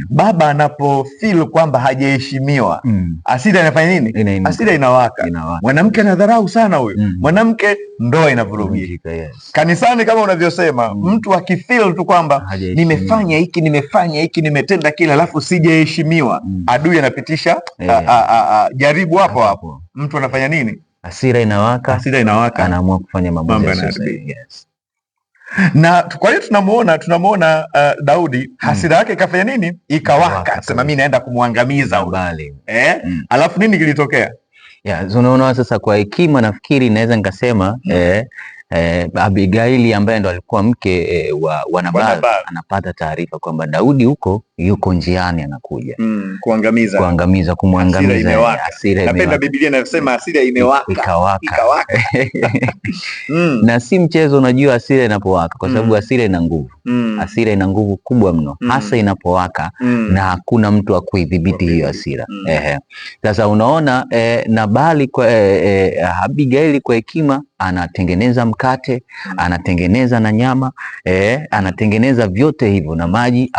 Speaker 1: Baba anapofeel kwamba hajaheshimiwa, hasira inafanya nini? Hasira inawaka. Mwanamke anadharau sana huyo mwanamke, ndoa inavurugika. Kanisani kama unavyosema, mtu akifeel tu kwamba nimefanya hiki nimetenda kile, alafu sijaheshimiwa, adui anapitisha jaribu hapo. Mtu anafanya nini?
Speaker 2: Hasira inawaka, anaamua kufanya mambo
Speaker 1: na kwa hiyo tunamuona Daudi hasira yake ikafanya nini? Ikawaka. Sema mimi naenda kumwangamiza Nabali. Alafu nini kilitokea?
Speaker 2: Unaona sasa, kwa hekima nafikiri naweza nikasema Abigaili ambaye ndo alikuwa mke wa Nabali anapata taarifa kwamba Daudi yuko njiani anakuja kumwangamiza.
Speaker 1: Hasira napenda Biblia inasema hasira ikawaka.
Speaker 2: Na si mchezo, unajua hasira inapowaka, kwa sababu hasira ina nguvu. Hasira ina nguvu kubwa mno, hasa inapowaka na hakuna mtu wa kuidhibiti hiyo hasira. Sasa unaona Nabali Abigaili kwa hekima anatengeneza mkate, anatengeneza na nyama, anatengeneza vyote hivyo na maji,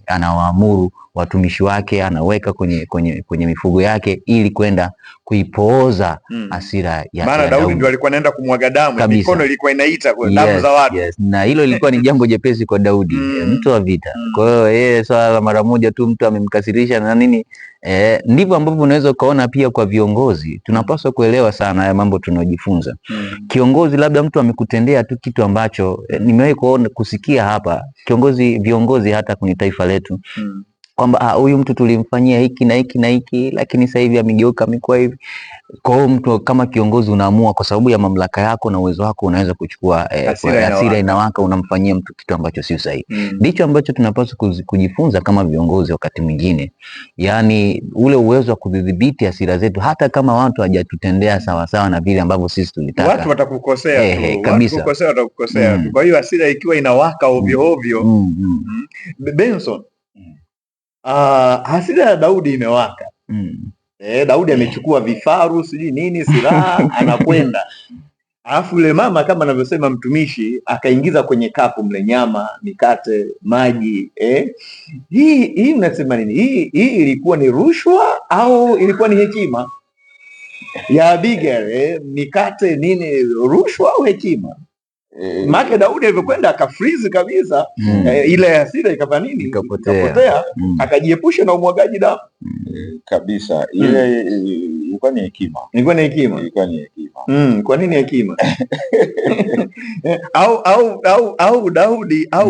Speaker 2: anawaamuru watumishi wake, anaweka kwenye mifugo yake ili kwenda kuipooza hasira ya
Speaker 1: maana Daudi ndio alikuwa anaenda kumwaga damu, mikono ilikuwa inaita kwa damu za watu.
Speaker 2: Na hilo lilikuwa ni jambo jepesi kwa Daudi, mtu wa vita. Kwa hiyo yeye swala la mara moja tu mtu amemkasirisha na nini. Ndivyo ambavyo unaweza ukaona pia kwa viongozi. Tunapaswa kuelewa sana haya mambo tunayojifunza. Kiongozi, labda mtu amekutendea tu kitu ambacho nimewahi kusikia hapa viongozi hata kwenye taifa letu kwamba huyu mtu tulimfanyia hiki na hiki na hiki, lakini sasa hivi amegeuka, amekuwa hivi. Kwa hiyo mtu kama kiongozi unaamua kwa sababu ya mamlaka yako na uwezo wako, unaweza kuchukua hasira inawaka, unamfanyia mtu kitu ambacho sio sahihi. Ndicho ambacho tunapaswa kujifunza kama viongozi wakati mwingine, yani ule uwezo wa kudhibiti hasira zetu, hata kama watu hawajatutendea sawa sawa na vile ambavyo sisi tulitaka.
Speaker 1: Watu watakukosea tu, watakukosea tu. Kwa hiyo hasira ikiwa inawaka ovyo ovyo, Benson, hasira ya Daudi imewaka. Daudi amechukua vifaru sijui nini, silaha, anakwenda Alafu yule mama kama anavyosema mtumishi akaingiza kwenye kapu mle nyama, mikate, maji hii mnasema nini? Hii ilikuwa ni rushwa au ilikuwa ni hekima ya Abigail? Mikate nini, rushwa au hekima? Maana Daudi alivyokwenda akafreeze kabisa ile hasira ikafanya nini? Ikapotea. Akajiepusha na umwagaji damu
Speaker 3: kabisa. Ile ilikuwa ni hekima.
Speaker 1: Kwa nini hekima? au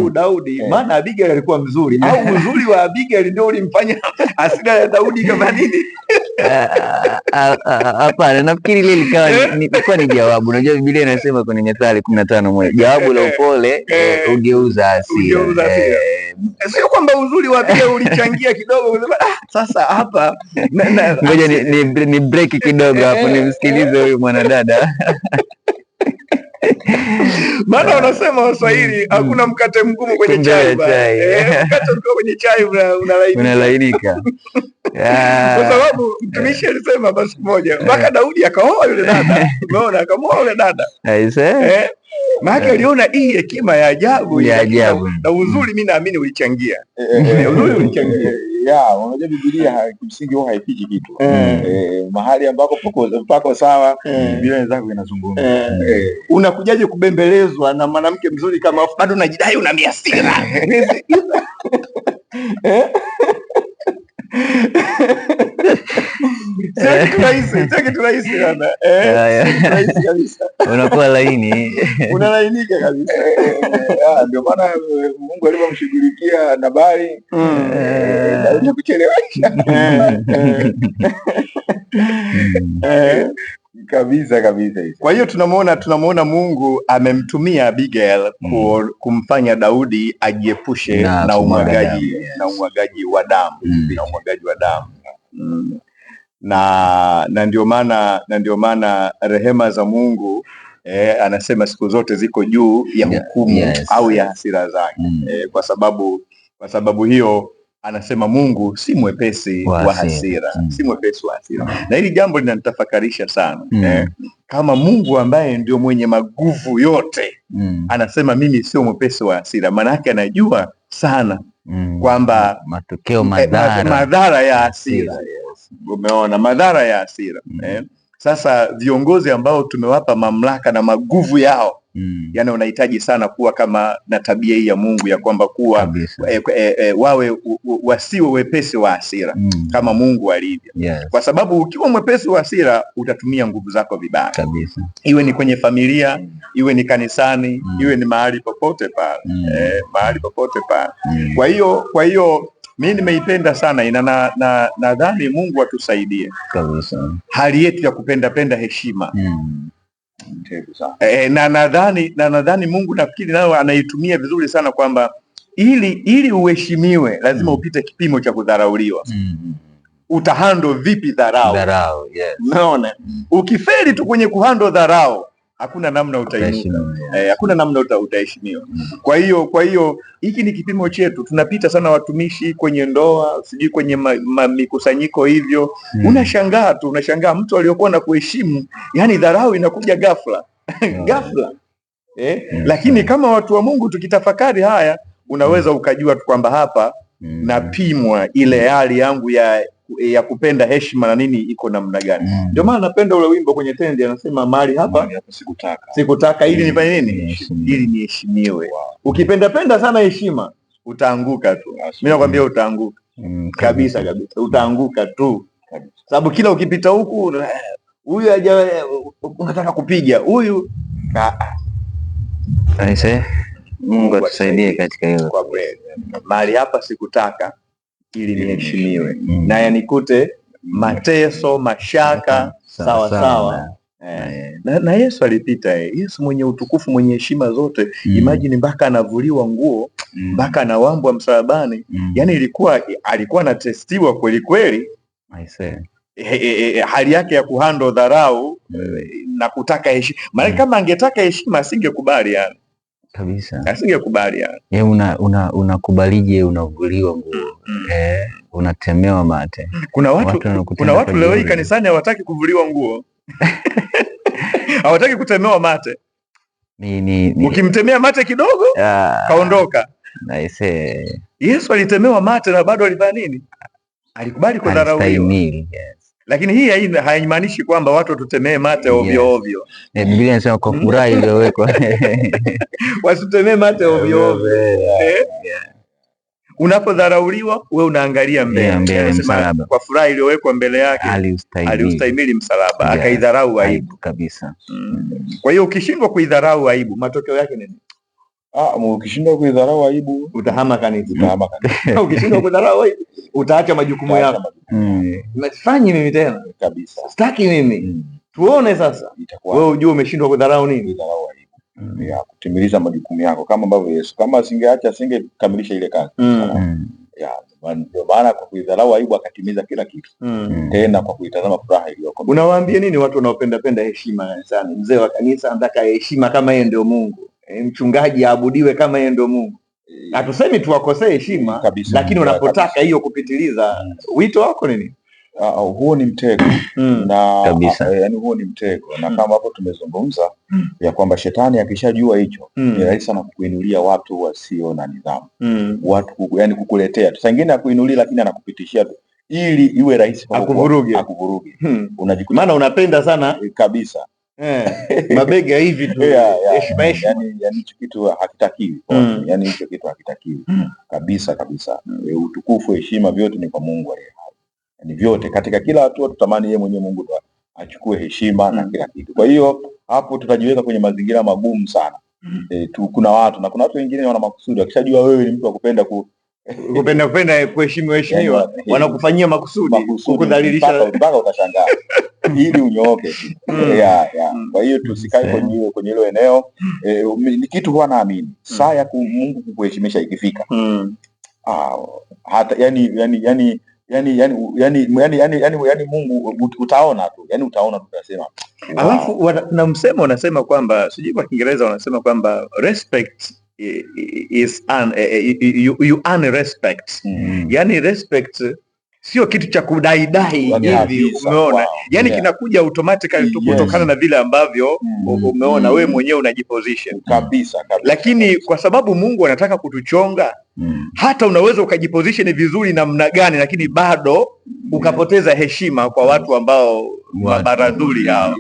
Speaker 1: Daudi maana Abigail alikuwa mzuri au uzuri wa Abigail ndio ulimfanya hasira ya Daudi kama nini?
Speaker 2: Hapana, nafikiri ile ilikuwa ni jawabu. Unajua Biblia inasema kwenye Mithali 15:1 jawabu la upole ugeuza hasira.
Speaker 1: Sio kwamba uzuri wa Abigail ulichangia kidogo kusema sasa hapa
Speaker 2: ngoja ni break kidogo hapo nimsikilize huyu mwanadada.
Speaker 1: Maana wanasema Waswahili hakuna mkate mgumu kwenye chai. Mkate ukiwa kwenye chai unalainika. Kwa sababu mtumishi alisema basi moja mpaka Daudi akaoa yule dada. Umeona, akaoa yule dada. Maana aliona hii hekima ya ajabu na uzuri, mimi naamini ulichangia. Uzuri ulichangia.
Speaker 3: Unajua Biblia kimsingi huwa haipiki kitu. Mahali ambako pako sawa, Biblia inaweza inazungumza.
Speaker 1: Unakujaje kubembelezwa na mwanamke mzuri kama bado unajidai una hasira? Sio kitu rahisi sana. Rahisi kabisa.
Speaker 2: Unakuwa laini.
Speaker 1: Unalainika kabisa.
Speaker 3: Ndio maana Mungu alipomshughulikia Nabali na kuchelewesha. Kabisa.
Speaker 1: Kwa hiyo tunamuona Mungu amemtumia Abigail kumfanya Daudi ajiepushe na umwagaji wa damu, na ndio maana rehema za Mungu anasema siku zote ziko juu ya hukumu au ya hasira zake. Kwa sababu hiyo anasema Mungu si mwepesi wa hasira, na hili jambo linanitafakarisha sana. Kama Mungu ambaye ndio mwenye maguvu yote anasema mimi sio mwepesi wa hasira, maana yake anajua sana kwamba
Speaker 2: matokeo
Speaker 1: madhara ya hasira. Umeona madhara ya hasira. Sasa viongozi ambao tumewapa mamlaka na maguvu yao yani unahitaji sana kuwa kama na tabia hii ya Mungu ya kwamba kuwa wawe wasiwe wepesi wa hasira kama Mungu alivyo. Kwa sababu ukiwa mwepesi wa hasira utatumia nguvu zako vibaya kabisa. Iwe ni kwenye familia, iwe ni kanisani, iwe ni mahali popote pale. Kwa hiyo mimi nimeipenda sana nadhani Mungu atusaidie kabisa hali yetu ya kupenda heshima. Na nadhani Mungu nafikiri nayo anaitumia vizuri sana kwamba ili uheshimiwe lazima upite kipimo cha kudharauliwa. Utahando vipi dharau? Unaona, ukifeli tu kwenye kuhando dharau hakuna namna utainuka, hakuna namna utaheshimiwa. Kwa hiyo hiki ni kipimo chetu. Tunapita sana watumishi kwenye ndoa, sijui kwenye mikusanyiko hivyo, unashangaa mtu aliyokuwa na kuheshimu, yani dharau inakuja ghafla. Lakini kama watu wa Mungu tukitafakari haya, unaweza ukajua tu kwamba hapa napimwa ile hali yangu ya kupenda heshima na nini iko namna gani. Ndio maana napenda ule wimbo kwenye tendi anasema mahali hapa sikutaka ili nifanye nini? Ili niheshimiwe. Ukipenda sana heshima utaanguka tu. Mimi nakwambia utaanguka. Kabisa. Utaanguka tu. Sababu kila ukipita huku huyu unataka kupiga huyu.
Speaker 2: Mungu atusaidie katika hilo.
Speaker 1: Kwa kweli. Mahali hapa sikutaka ili niheshimiwe. Na yanikute mateso, mashaka sawa. Na Yesu alipita. Yesu mwenye utukufu, mwenye heshima zote. Imagine mpaka anavuliwa nguo, mpaka anawambwa msalabani. Yani alikuwa anatestiwa kweli kweli. Hali yake ya kuhando dharau na kutaka heshima. Maana kama angetaka heshima asingekubali yani.
Speaker 2: Kabisa.
Speaker 1: Asingekubali yani.
Speaker 2: Unakubalije unavuliwa nguo? Unatemewa mate.
Speaker 1: Kuna watu leo hii kanisani hawataki kuvuliwa nguo. hawataki kutemewa mate. Ukimtemea mate kidogo kaondoka.
Speaker 2: Nice.
Speaker 1: Yesu alitemewa mate na bado alifanya nini? Alikubali kudharauliwa.
Speaker 2: Yes.
Speaker 1: Lakini hii haimaanishi kwamba watu tutemee mate ovyo ovyo.
Speaker 2: Biblia inasema kwa furaha iliyowekwa.
Speaker 1: Wasitemee mate ovyo ovyo. Unapodharauliwa wewe unaangalia mbele. Kwa furaha iliyowekwa mbele yake aliustahimili msalaba, akaidharau aibu
Speaker 2: kabisa.
Speaker 1: Kwa hiyo ukishindwa kuidharau aibu, matokeo yake nini?
Speaker 3: Ukishindwa kuidharau aibu
Speaker 1: utahama kanisa. Ukishindwa kudharau aibu utaacha majukumu yako. Sifanyi mimi tena
Speaker 3: kabisa,
Speaker 1: sitaki mimi. Tuone sasa wewe ujue umeshindwa kudharau nini?
Speaker 3: Kudharau aibu ya kutimiliza majukumu yako, kama ambavyo Yesu kama asingekamilisha ile kazi ndio maana kwa kuidharau aibu akatimiza kila kitu tena kwa kuitazama furaha iliyoko.
Speaker 1: Unawaambia nini watu wanaopenda heshima sana? Mzee wa kanisa anataka heshima kama yeye ndio Mungu, mchungaji aabudiwe kama yeye ndio Mungu. Hatusemi tuwakosee heshima, lakini unapotaka hiyo kupitiliza, wito wako nini?
Speaker 3: Huo ni mtego na yani huo ni mtego na kama hapo tumezungumza ya kwamba shetani akishajua hicho ni rahisi sana kukuinulia watu wasio na nidhamu, watu yani kukuletea tu, saa nyingine akuinulia lakini anakupitishia tu ili iwe rahisi
Speaker 1: akuvuruge.
Speaker 3: Unajikuta
Speaker 1: maana unapenda sana
Speaker 3: kabisa
Speaker 1: mabega hivi tu heshima
Speaker 3: yani hicho kitu hakitakiwi yani hicho kitu hakitakiwi kabisa. Utukufu, heshima, vyote ni kwa Mungu aliye hai. Ni vyote katika kila hatua tutamani yeye mwenyewe Mungu ndo achukue heshima na kila kitu. Kwa hiyo hapo tutajiweka kwenye mazingira magumu sana. Kuna watu wengine wana makusudi, wakishajua wewe ni mtu wa kupenda
Speaker 1: kuheshimiwa wanakufanyia makusudi kukudhalilisha
Speaker 3: mpaka utashangaa ili unyooke. Kwa hiyo tusikae kwenye hilo eneo. Ni kitu huwa naamini saa ya Mungu kukuheshimisha ikifika, hata yani Mungu utaona tu, tunasema.
Speaker 1: Alafu na msemo unasema kwamba, sijui kwa Kiingereza wanasema kwamba respect is you earn respect. Yani respect sio kitu cha kudai hivi, umeona? Yani kinakuja automatically tu kutokana na vile ambavyo umeona wewe mwenyewe unajiposition
Speaker 3: kabisa.
Speaker 1: Lakini kwa sababu Mungu anataka kutuchonga, hata unaweza ukajiposition vizuri namna gani, lakini bado ukapoteza heshima kwa watu ambao mabaradhuli hao.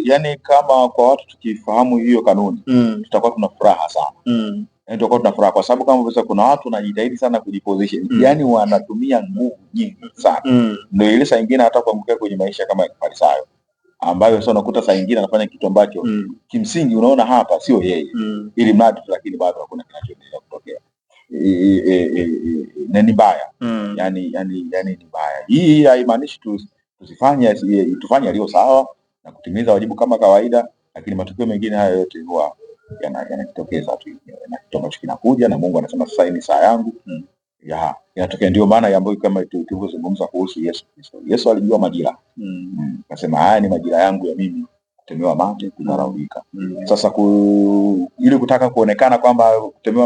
Speaker 3: Yani kama kwa watu tukifahamu hiyo kanuni, tutakuwa tuna furaha sana. Tutakuwa tuna furaha kwa sababu kama vile kuna watu wanajitahidi sana kujiposition, yani wanatumia nguvu nyingi sana. Ndio ile saa nyingine hata kuangukia kwenye maisha kama ya Farisayo, ambayo sasa unakuta saa nyingine anafanya kitu ambacho kimsingi unaona hapa sio yeye, ili mradi tu, lakini bado hakuna kinachoendelea kutokea. Ni mbaya. Yani ni mbaya. Hii haimaanishi tufanye yaliyo sawa na kutimiza wajibu kama kawaida, lakini matukio mengine haya yote huwa yanajitokeza tu, na kitu ambacho kinakuja na Mungu anasema sasa ni saa yangu yanatokea. Ndio maana ambayo kama tulivyozungumza kuhusu Yesu Kristo, Yesu alijua majira, akasema haya ni majira yangu ya mimi kutemewa mate, kudharaulika. Sasa ili kutaka kuonekana kwamba kutemewa